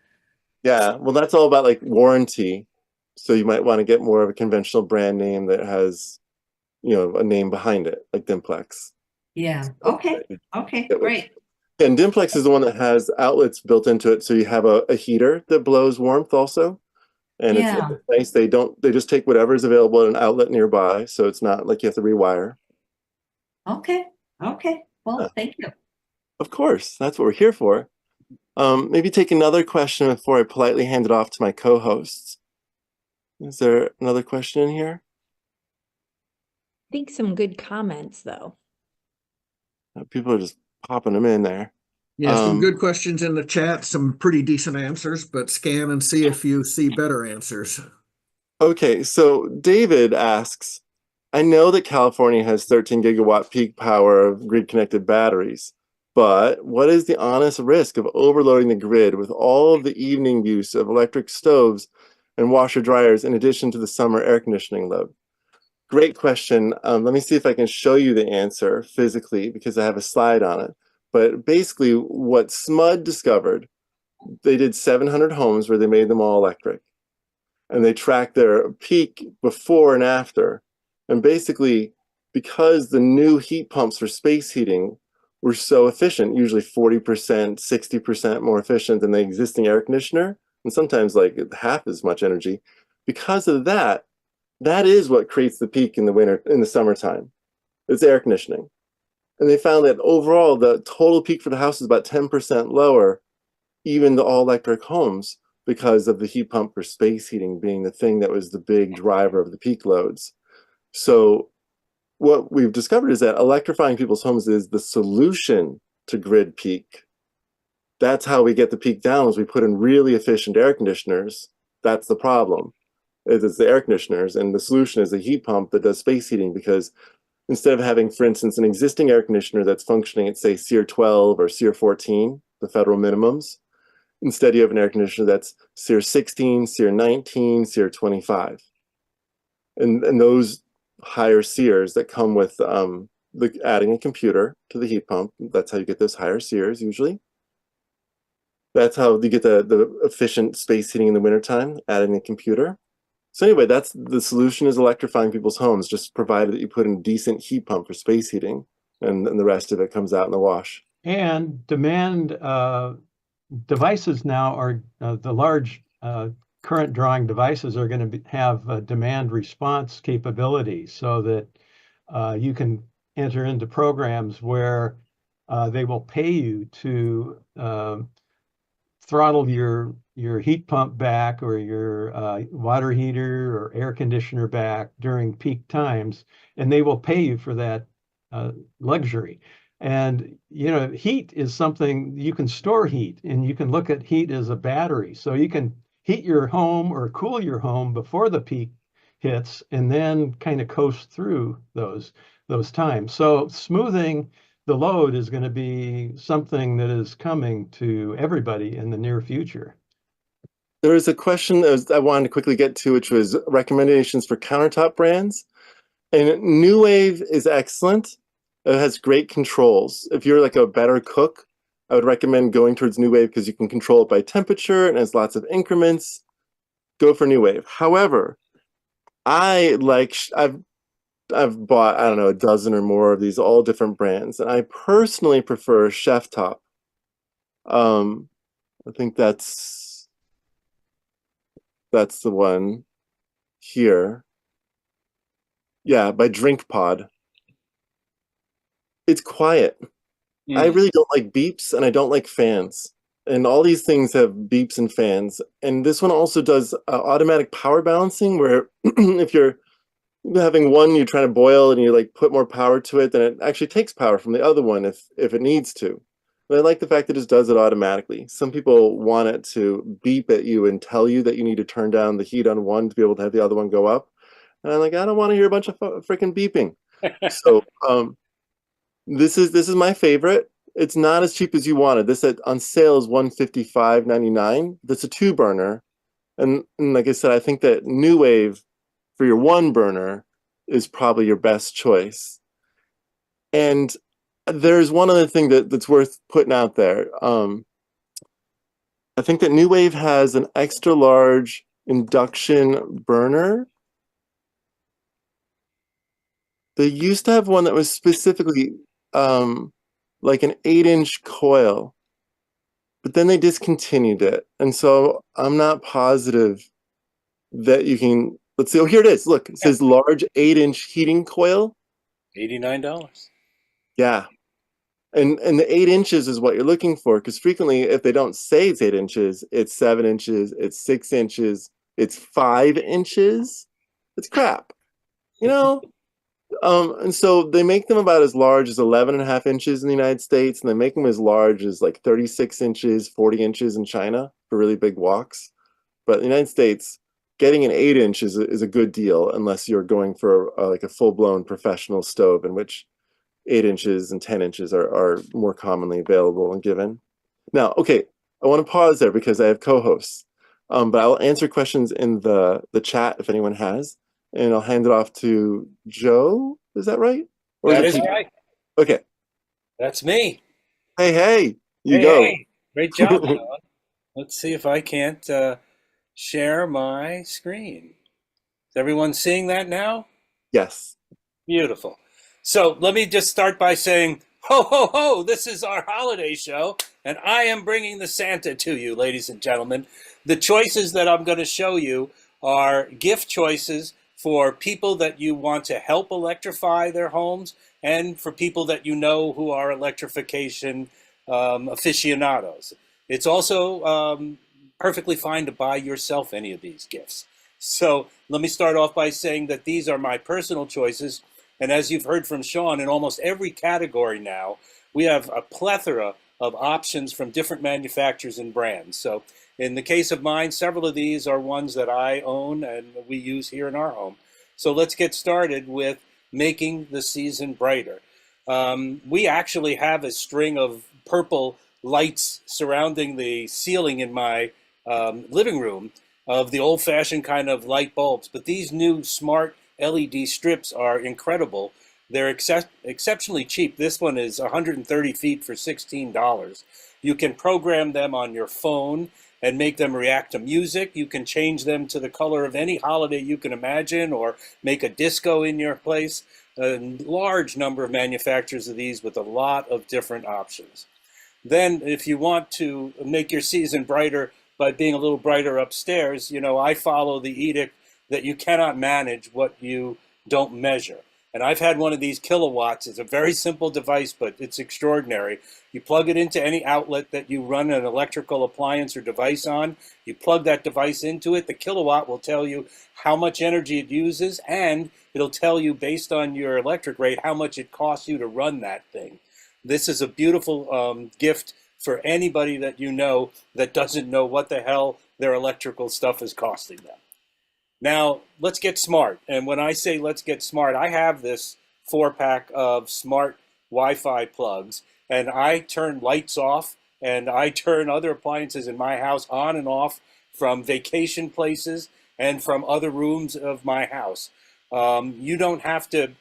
Yeah, well, that's all about like warranty. So you might want to get more of a conventional brand name that has a name behind it, like Dimplex. Yeah. Okay. Great. And Dimplex is the one that has outlets built into it, so you have a heater that blows warmth also. And it's nice. They just take whatever's available at an outlet nearby, so it's not like you have to rewire. Okay. Well, thank you. Of course, that's what we're here for. Maybe take another question before I politely hand it off to my co-hosts. Is there another question in here? I think some good comments, though. People are just popping them in there. Yeah, some good questions in the chat, some pretty decent answers, but scan and see if you see better answers. Okay, so David asks, I know that California has 13 gigawatt peak power of grid-connected batteries, but what is the honest risk of overloading the grid with all of the evening use of electric stoves and washer dryers in addition to the summer air conditioning load? Great question. Let me see if I can show you the answer physically because I have a slide on it. But basically, what SMUD discovered, they did 700 homes where they made them all electric. And they tracked their peak before and after. And basically, because the new heat pumps for space heating were so efficient, usually 40%, 60% more efficient than the existing air conditioner, and sometimes like half as much energy, because of that, that is what creates the peak in the winter, in the summertime. It's air conditioning. And they found that overall, the total peak for the house is about 10% lower, even the all-electric homes, because of the heat pump for space heating being the thing that was the big driver of the peak loads. So what we've discovered is that electrifying people's homes is the solution to grid peak. That's how we get the peak down, is we put in really efficient air conditioners. That's the problem. It's the air conditioners, and the solution is a heat pump that does space heating, because instead of having, for instance, an existing air conditioner that's functioning at, say, SEER 12 or SEER 14, the federal minimums, instead you have an air conditioner that's SEER 16, SEER 19, SEER 25. And those higher SEERs that come with adding a computer to the heat pump, that's how you get those higher SEERs usually. That's how you get the efficient space heating in the wintertime, adding a computer. So anyway, that's the solution, is electrifying people's homes, just provided that you put in a decent heat pump for space heating, and the rest of it comes out in the wash. And demand devices now are the large current drawing devices are going to have a demand response capability, so that you can enter into programs where they will pay you to throttle your heat pump back, or your water heater or air conditioner back during peak times, and they will pay you for that luxury. And heat is something you can store heat, and you can look at heat as a battery. So you can heat your home or cool your home before the peak hits, and then kind of coast through those times. So smoothing the load is going to be something that is coming to everybody in the near future. There was a question that I wanted to quickly get to, which was recommendations for countertop brands. And New Wave is excellent. It has great controls. If you're like a better cook, I would recommend going towards New Wave because you can control it by temperature and has lots of increments. Go for New Wave. However, I've bought, I don't know, a dozen or more of these, all different brands, and I personally prefer Chef Top. I think that's the one here. Yeah, by Drink Pod. It's quiet. I really don't like beeps, and I don't like fans. And all these things have beeps and fans. And this one also does automatic power balancing, where if you're having one, you're trying to boil and you like put more power to it, then it actually takes power from the other one if it needs to. But I like the fact that it just does it automatically. Some people want it to beep at you and tell you that you need to turn down the heat on one to be able to have the other one go up. And I'm like, I don't want to hear a bunch of freaking beeping. So this is my favorite. It's not as cheap as you wanted. This on sale is $155.99. That's a 2-burner. And like I said, I think that New Wave for your 1-burner is probably your best choice. And there's one other thing that's worth putting out there. I think that New Wave has an extra large induction burner. They used to have one that was specifically like an 8-inch coil, but then they discontinued it. And so I'm not positive that you can, let's see, oh, here it is. Look, it says large 8-inch heating coil. $89. Yeah. And the 8 inches is what you're looking for, because frequently if they don't say it's 8 inches, it's 7 inches, it's 6 inches, it's 5 inches. It's crap, and so they make them about as large as 11.5 inches in the United States, and they make them as large as like 36 inches, 40 inches in China for really big woks. But in the United States, getting an 8-inch is a good deal, unless you're going for like a full-blown professional stove, in which 8 inches and 10 inches are more commonly available and given. Now, okay, I want to pause there because I have co-hosts, but I'll answer questions in the chat if anyone has. and I'll hand it off to Joe. Is that right? Or That it is Pete? right. Okay. That's me. Hey, you Hey, go. hey. Great job, Sean. Let's see if I can't share my screen. Is everyone seeing that now? Yes. Beautiful. So let me just start by saying, ho, ho, ho, this is our holiday show, and I am bringing the Santa to you, ladies and gentlemen. The choices that I'm going to show you are gift choices for people that you want to help electrify their homes and for people that you know who are electrification aficionados. It's also perfectly fine to buy yourself any of these gifts. So let me start off by saying that these are my personal choices. And as you've heard from Sean, in almost every category now, we have a plethora of options from different manufacturers and brands. So in the case of mine, several of these are ones that I own and we use here in our home. So let's get started with making the season brighter. We actually have a string of purple lights surrounding the ceiling in my living room of the old-fashioned kind of light bulbs. But these new smart LED strips are incredible. They're exceptionally cheap. This one is 130 feet for $16. You can program them on your phone and make them react to music. You can change them to the color of any holiday you can imagine or make a disco in your place. A large number of manufacturers of these with a lot of different options. Then if you want to make your season brighter by being a little brighter upstairs, you know, I follow the edict that you cannot manage what you don't measure. And I've had one of these kilowatts. It's a very simple device, but it's extraordinary. You plug it into any outlet that you run an electrical appliance or device on. You plug that device into it. The kilowatt will tell you how much energy it uses, and it'll tell you based on your electric rate how much it costs you to run that thing. This is a beautiful gift for anybody that you know that doesn't know what the hell their electrical stuff is costing them. Now, let's get smart. And when I say let's get smart, I have this 4-pack of smart Wi-Fi plugs, and I turn lights off, and I turn other appliances in my house on and off from vacation places and from other rooms of my house. You don't have to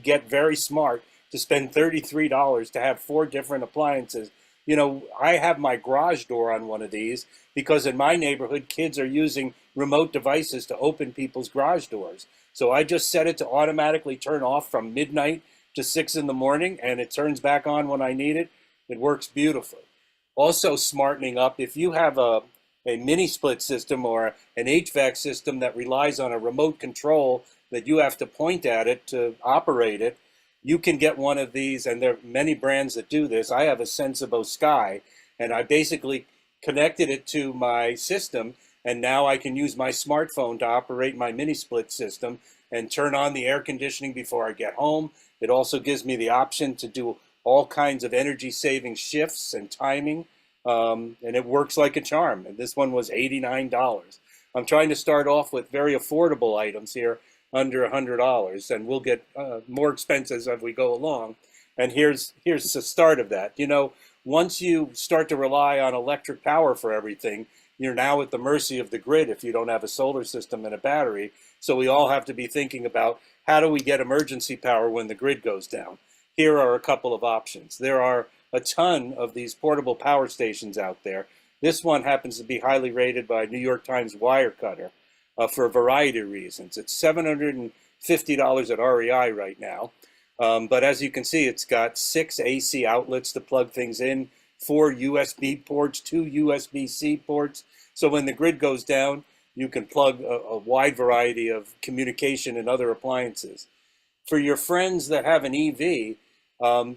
get very smart to spend $33 to have 4 different appliances. You know, I have my garage door on one of these because in my neighborhood, kids are using remote devices to open people's garage doors. So I just set it to automatically turn off from midnight to 6 in the morning, and it turns back on when I need it. It works beautifully. Also smartening up, if you have a mini split system or an HVAC system that relies on a remote control that you have to point at it to operate it, you can get one of these, and there are many brands that do this. I have a Sensibo Sky, and I basically connected it to my system, and now I can use my smartphone to operate my mini split system and turn on the air conditioning before I get home. It also gives me the option to do all kinds of energy saving shifts and timing, and it works like a charm. And this one was $89. I'm trying to start off with very affordable items here, under $100, and we'll get more expenses as we go along. And here's the start of that. You know, once you start to rely on electric power for everything, you're now at the mercy of the grid if you don't have a solar system and a battery. So we all have to be thinking about how do we get emergency power when the grid goes down. Here are a couple of options. There are a ton of these portable power stations out there. This one happens to be highly rated by New York Times Wirecutter. For a variety of reasons. It's $750 at REI right now. But as you can see, it's got 6 AC outlets to plug things in, 4 USB ports, 2 USB-C ports. So when the grid goes down, you can plug a wide variety of communication and other appliances. For your friends that have an EV,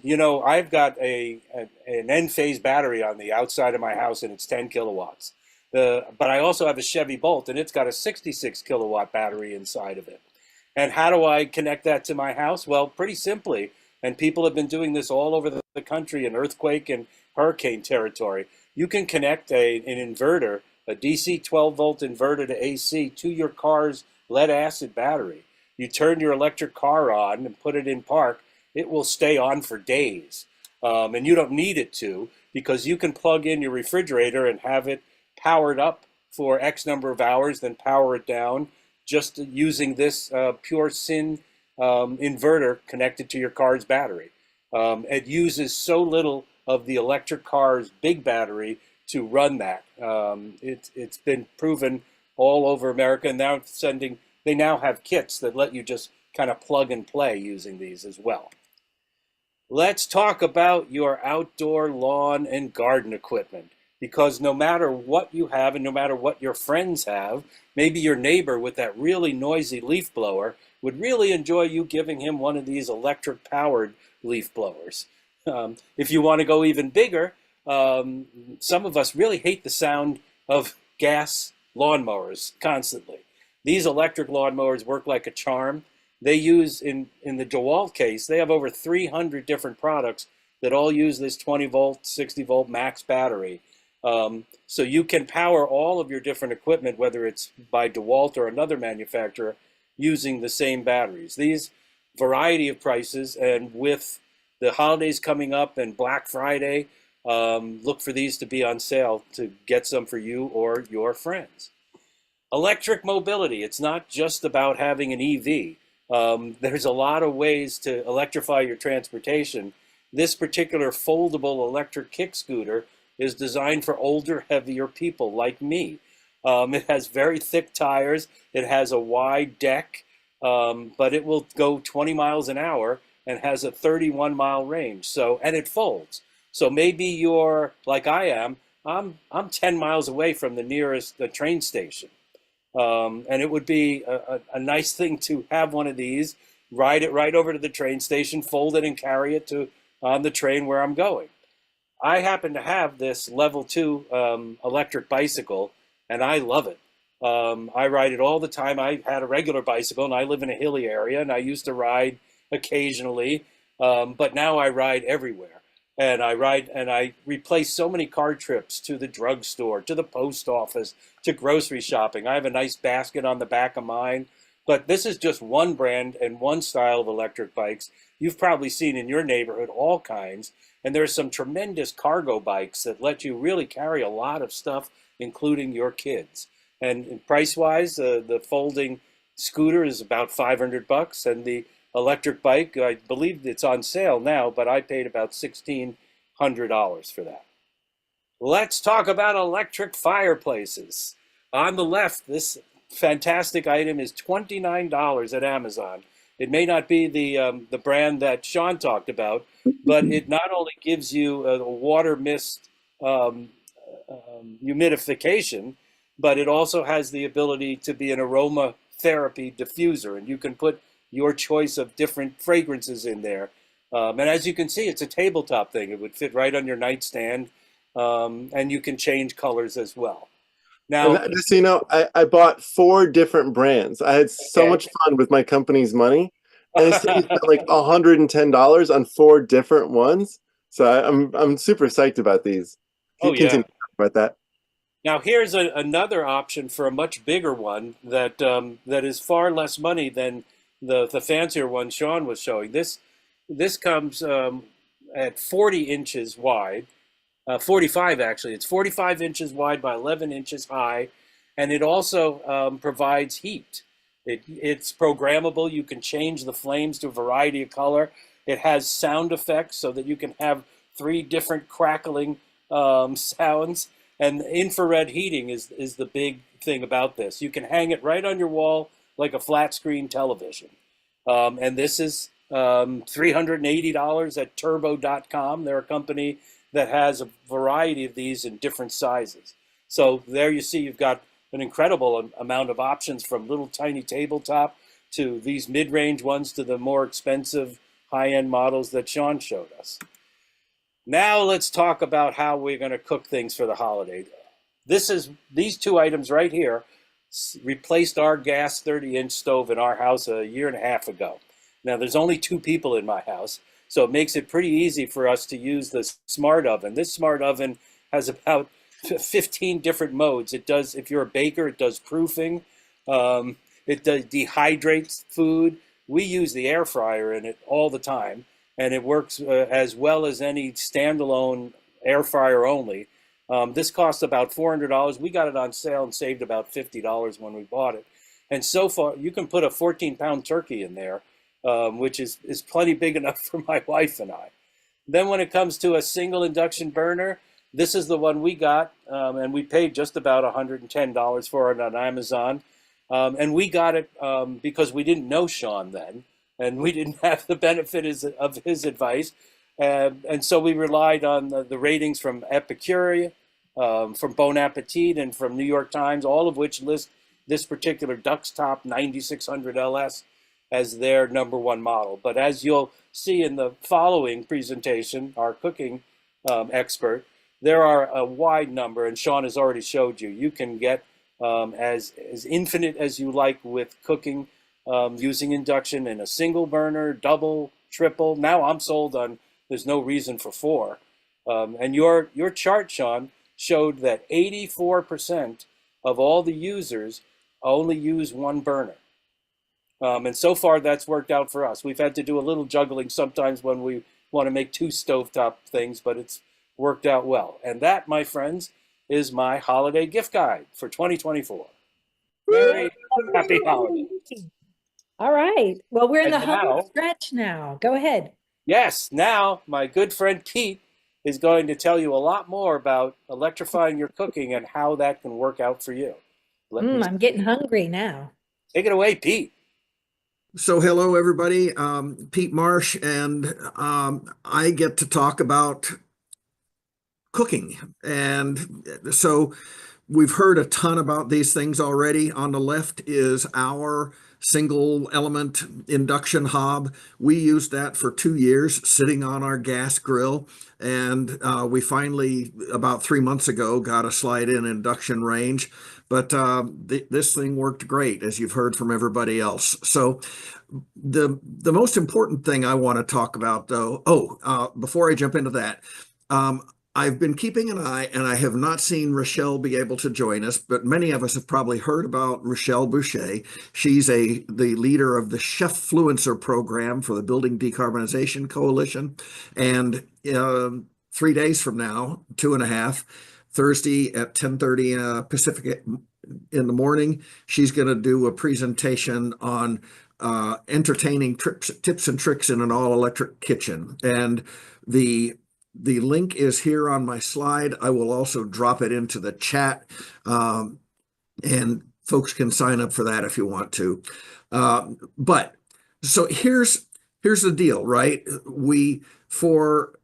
you know, I've got an N-phase battery on the outside of my house, and it's 10 kilowatts. But I also have a Chevy Bolt, and it's got a 66 kilowatt battery inside of it. And how do I connect that to my house? Well, pretty simply. And people have been doing this all over the country in earthquake and hurricane territory. You can connect an inverter, a DC 12-volt inverter to AC, to your car's lead-acid battery. You turn your electric car on and put it in park. It will stay on for days. And you don't need it to, because you can plug in your refrigerator and have it powered up for X number of hours, then power it down. just using this pure SIN inverter connected to your car's battery. It uses so little of the electric car's big battery to run that. It's been proven all over America, and now they now have kits that let you just kind of plug and play using these as well. Let's talk about your outdoor lawn and garden equipment, because no matter what you have and no matter what your friends have, maybe your neighbor with that really noisy leaf blower would really enjoy you giving him one of these electric powered leaf blowers. If you want to go even bigger, some of us really hate the sound of gas lawnmowers constantly. These electric lawnmowers work like a charm. They use, in the DeWalt case, they have over 300 different products that all use this 20 volt, 60 volt max battery. So you can power all of your different equipment, whether it's by DeWalt or another manufacturer, using the same batteries. These variety of prices, and with the holidays coming up and Black Friday, look for these to be on sale to get some for you or your friends. Electric mobility, it's not just about having an EV. There's a lot of ways to electrify your transportation. This particular foldable electric kick scooter is designed for older, heavier people like me. It has very thick tires. It has a wide deck, but it will go 20 miles an hour and has a 31-mile range. And it folds. So maybe you're like I am. I'm 10 miles away from the nearest train station. And it would be a nice thing to have one of these, ride it right over to the train station, fold it and carry it on the train where I'm going. I happen to have this level 2 electric bicycle, and I love it. I ride it all the time. I had a regular bicycle, and I live in a hilly area, and I used to ride occasionally, but now I ride everywhere. And I replace so many car trips to the drugstore, to the post office, to grocery shopping. I have a nice basket on the back of mine. But this is just one brand and one style of electric bikes. You've probably seen in your neighborhood all kinds. And there's some tremendous cargo bikes that let you really carry a lot of stuff, including your kids. And price-wise, the folding scooter is about $500, and the electric bike, I believe it's on sale now, but I paid about $1,600 for that. Let's talk about electric fireplaces. On the left, this fantastic item is $29 at Amazon. It may not be the brand that Sean talked about, but it not only gives you a water mist humidification, but it also has the ability to be an aromatherapy diffuser, and you can put your choice of different fragrances in there. And as you can see, it's a tabletop thing. It would fit right on your nightstand, and you can change colors as well. Now, just so you know, I bought 4 different brands. I had so much fun with my company's money, and I saved like $110 on 4 different ones. So I'm super psyched about these. Continue about that. Now here's another option for a much bigger one that is far less money than the fancier one Sean was showing. This comes at 40 inches wide, 45 actually. It's 45 inches wide by 11 inches high, and it also provides heat. It's programmable. You can change the flames to a variety of color. It has sound effects so that you can have 3 different crackling sounds. And infrared heating is the big thing about this. You can hang it right on your wall like a flat screen television. And this is $380 at turbo.com. They're a company that has a variety of these in different sizes. So there you see you've got an incredible amount of options, from little tiny tabletop to these mid-range ones to the more expensive high-end models that Sean showed us. Now let's talk about how we're going to cook things for the holiday. These 2 items right here replaced our gas 30-inch stove in our house a year and a half ago. Now there's only 2 people in my house, so it makes it pretty easy for us to use the smart oven. This smart oven has about 15 different modes. It does, if you're a baker, it does proofing. It dehydrates food. We use the air fryer in it all the time, and it works as well as any standalone air fryer only. This costs about $400. We got it on sale and saved about $50 when we bought it. And so far, you can put a 14-pound turkey in there, which is plenty big enough for my wife and I. Then when it comes to a single induction burner, this is the one we got, and we paid just about $110 for it on Amazon. And we got it because we didn't know Sean then, and we didn't have the benefit of his advice. And so we relied on the ratings from Epicure, from Bon Appetit, and from New York Times, all of which list this particular Dux Top 9600 LS as their #1 model. But as you'll see in the following presentation, our cooking expert, there are a wide number, and Sean has already showed you. You can get as infinite as you like with cooking using induction in a single burner, double, triple. Now I'm sold on there's no reason for 4. And your chart, Sean, showed that 84% of all the users only use 1 burner. And so far, that's worked out for us. We've had to do a little juggling sometimes when we want to make 2 stovetop things, but it's worked out well. And that, my friends, is my holiday gift guide for 2024. Very happy holidays. All right. Well, we're in And the home now- stretch now. Go ahead. Yes, now my good friend Pete is going to tell you a lot more about electrifying your cooking and how that can work out for you. I'm getting hungry now. Take it away, Pete. So hello, everybody. Pete Marsh, and I get to talk about cooking. And so we've heard a ton about these things already. On the left is our single element induction hob. We used that for 2 years sitting on our gas grill. And we finally, about 3 months ago, got a slide-in induction range. But this thing worked great, as you've heard from everybody else. So the most important thing I want to talk about, though, before I jump into that, I've been keeping an eye, and I have not seen Rochelle be able to join us, but many of us have probably heard about Rochelle Boucher. She's the leader of the Chef Fluencer program for the Building Decarbonization Coalition. And 3 days from now, 2.5, Thursday at 10:30 Pacific in the morning, she's going to do a presentation on entertaining tips and tricks in an all-electric kitchen. And the link is here on my slide. I will also drop it into the chat, and folks can sign up for that if you want to. But so here's the deal, right? For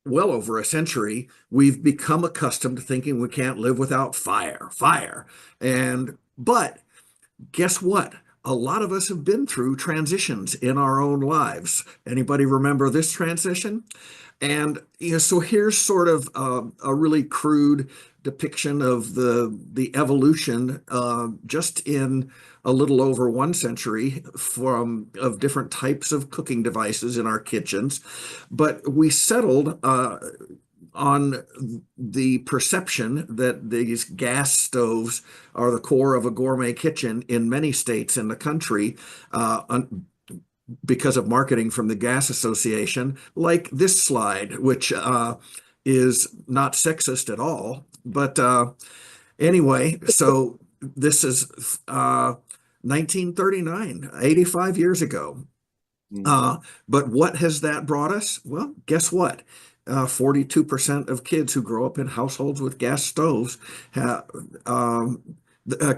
well over a century, we've become accustomed to thinking we can't live without fire. But guess what? A lot of us have been through transitions in our own lives. Anybody remember this transition? And so here's sort of a really crude depiction of the evolution just in a little over 1 century of different types of cooking devices in our kitchens. But we settled on the perception that these gas stoves are the core of a gourmet kitchen in many states in the country, because of marketing from the Gas Association, like this slide, which is not sexist at all. But anyway, so this is 1939, 85 years ago. But what has that brought us? Well, guess what? 42% of kids who grow up in households with gas stoves,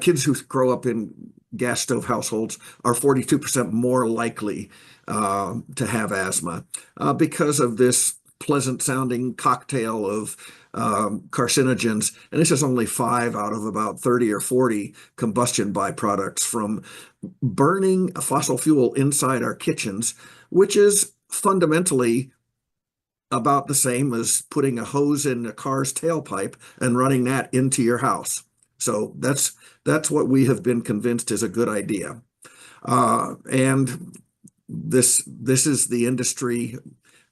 kids who grow up in gas stove households are 42% more likely to have asthma because of this pleasant sounding cocktail of carcinogens. And this is only 5 out of about 30 or 40 combustion byproducts from burning a fossil fuel inside our kitchens, which is fundamentally about the same as putting a hose in a car's tailpipe and running that into your house. So that's what we have been convinced is a good idea. And this is the industry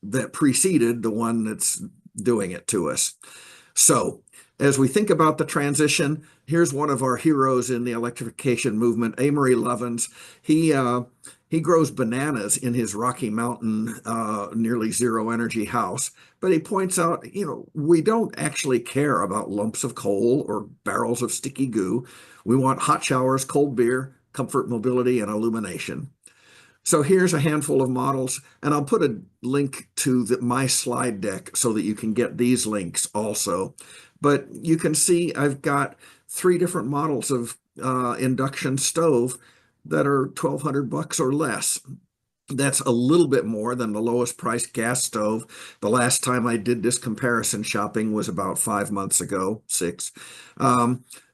that preceded the one that's doing it to us. So as we think about the transition, here's one of our heroes in the electrification movement, Amory Lovins. He He grows bananas in his Rocky Mountain, nearly zero energy house. But he points out, we don't actually care about lumps of coal or barrels of sticky goo. We want hot showers, cold beer, comfort, mobility, and illumination. So here's a handful of models, and I'll put a link to my slide deck so that you can get these links also. But you can see I've got 3 different models of induction stove that are $1,200 or less. That's a little bit more than the lowest priced gas stove. The last time I did this comparison shopping was about 5 months ago, 6.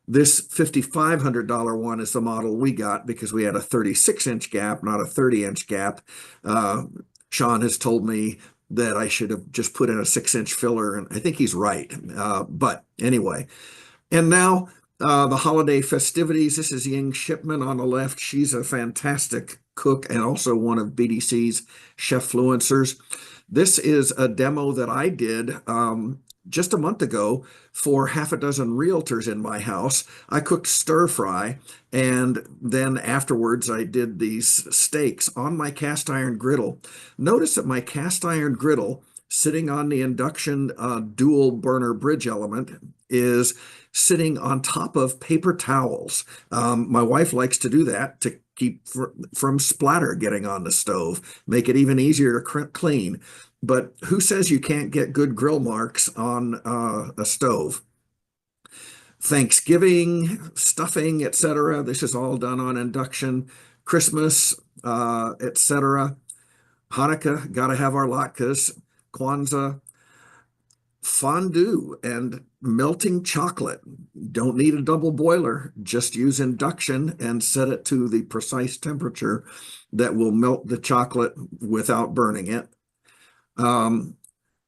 This $5,500 one is the model we got because we had a 36-inch gap, not a 30-inch gap. Sean has told me that I should have just put in a 6-inch filler, and I think he's right. But anyway, and now the holiday festivities. This is Ying Shipman on the left. She's a fantastic cook and also one of BDC's chef-fluencers. This is a demo that I did just a month ago for half a dozen realtors in my house. I cooked stir fry, and then afterwards I did these steaks on my cast iron griddle. Notice that my cast iron griddle sitting on the induction dual burner bridge element is sitting on top of paper towels. My wife likes to do that to keep from splatter getting on the stove, make it even easier to clean. But who says you can't get good grill marks on a stove? Thanksgiving, stuffing, etc. This is all done on induction. Christmas, etc. Hanukkah, got to have our latkes. Kwanzaa, fondue and melting chocolate. Don't need a double boiler. Just use induction and set it to the precise temperature that will melt the chocolate without burning it.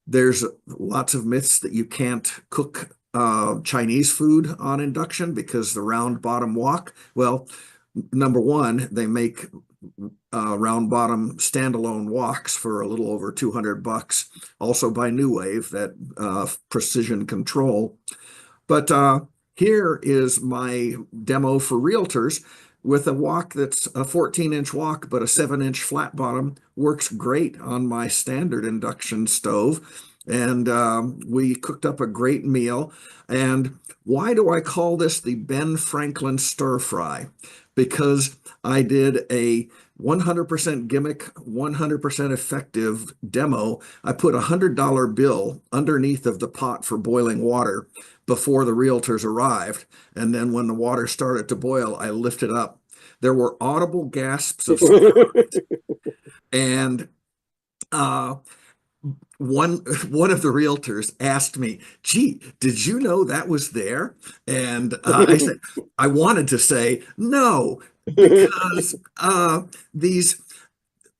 There's lots of myths that you can't cook Chinese food on induction because the round bottom wok. Well, number one, they make round bottom standalone woks for a little over $200, also by New Wave, that precision control. But here is my demo for realtors with a wok that's a 14-inch wok, but a 7-inch flat bottom. Works great on my standard induction stove. And we cooked up a great meal. And why do I call this the Ben Franklin stir fry? Because I did a 100% gimmick, 100% effective demo. I put a $100 bill underneath of the pot for boiling water before the realtors arrived. And then when the water started to boil, I lifted up. There were audible gasps of surprise. And one of the realtors asked me, "Gee, did you know that was there?" And I said, I wanted to say no, because these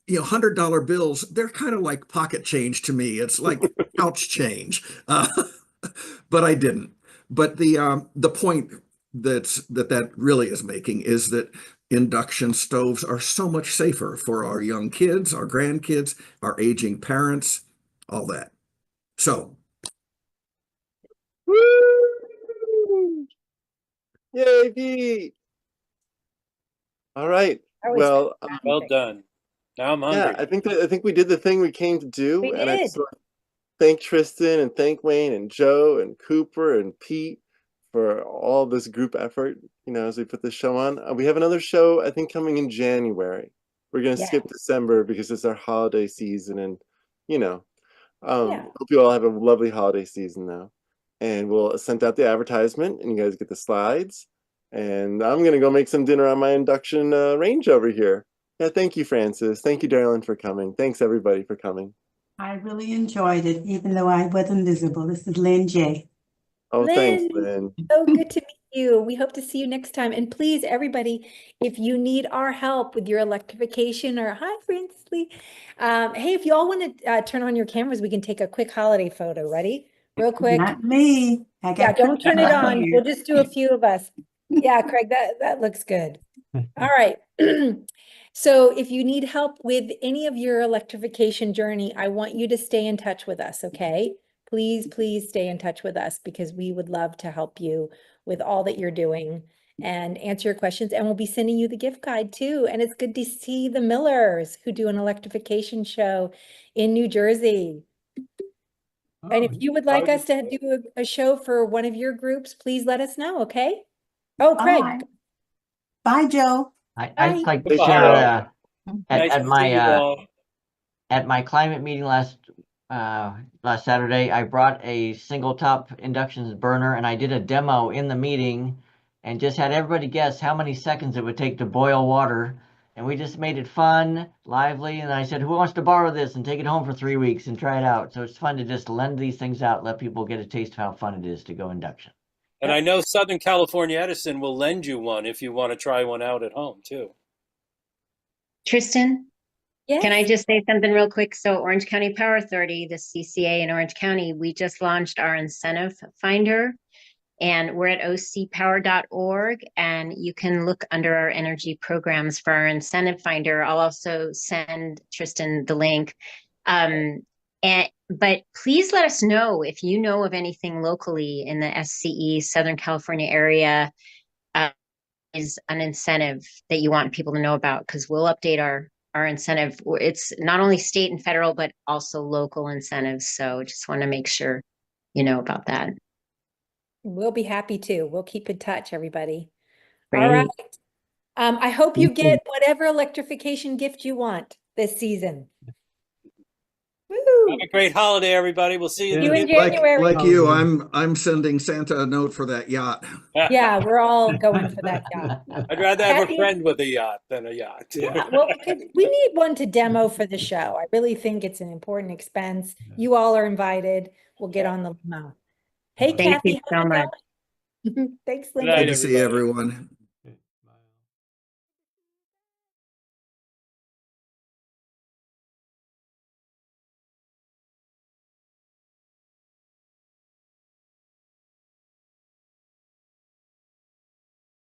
$100 bills, they're kind of like pocket change to me. It's like couch change, but I didn't. But the point that really is making is that induction stoves are so much safer for our young kids, our grandkids, our aging parents, all that. So, Woo! Yay, Pete! All right. That was Well, Well fantastic. done. Now I'm yeah, hungry. I think we did the thing we came to do, We and I did. just want to thank Tristan and thank Wayne and Joe and Cooper and Pete for all this group effort. As we put this show on. We have another show I think coming in January. We're gonna Yeah. skip December because it's our holiday season, and you know, Yeah. hope you all have a lovely holiday season now. And we'll send out the advertisement, and you guys get the slides. And I'm gonna go make some dinner on my induction range over here. Yeah, thank you, Francis. Thank you, Darylyn, for coming. Thanks, everybody, for coming. I really enjoyed it, even though I wasn't visible. This is Lynn J. Oh, thanks, Lynn, Lynn. so good to meet you. We hope to see you next time. And please, everybody, if you need our help with your electrification or hi, Francis Lee. Hey, if you all want to turn on your cameras, we can take a quick holiday photo. Ready? Real quick. Not me. I Yeah, got don't turn it on. here. We'll just do a few of us. Yeah, Craig, that looks good. All right. So if you need help with any of your electrification journey, I want you to stay in touch with us, okay? Please, please stay in touch with us because we would love to help you with all that you're doing. and answer your questions. And we'll be sending you the gift guide too. And it's good to see the Millers who do an electrification show in New Jersey. And if Oh, you would like us to do a show for one of your groups, please let us know, okay? Oh, All Craig. right. Bye, Joe. I'd Bye. like to Thanks, share Joe. at, Nice to see you all. at my climate meeting last Saturday, I brought a single top induction burner and I did a demo in the meeting and just had everybody guess how many seconds it would take to boil water. And we just made it fun, lively. And I said, who wants to borrow this and take it home for 3 weeks and try it out? So it's fun to just lend these things out, let people get a taste of how fun it is to go induction. And I know Southern California Edison will lend you one if you want to try one out at home too. Tristan, Yes. can I just say something real quick? So Orange County Power Authority, the CCA in Orange County, we just launched our incentive finder and we're at ocpower.org and you can look under our energy programs for our incentive finder. I'll also send Tristan the link. But please let us know if you know of anything locally in the SCE, Southern California area, is an incentive that you want people to know about, because we'll update our incentive. It's not only state and federal, but also local incentives. So just want to make sure you know about that. We'll be happy to. We'll keep in touch, everybody. All Great. right. I hope you Thank you. get whatever electrification gift you want this season. Woo! Have a great holiday, everybody. We'll see you. You in Like January. you, I'm sending Santa a note for that yacht. Yeah, we're all going for that yacht. I'd rather have Kathy? a friend with a yacht than a yacht. Yeah, well, we need one to demo for the show. I really think it's an important expense. You all are invited. We'll get on the limo. Hey, Thank Kathy, you how's so it much. going? Thanks, Good Linda. night, Good to see everybody. everyone.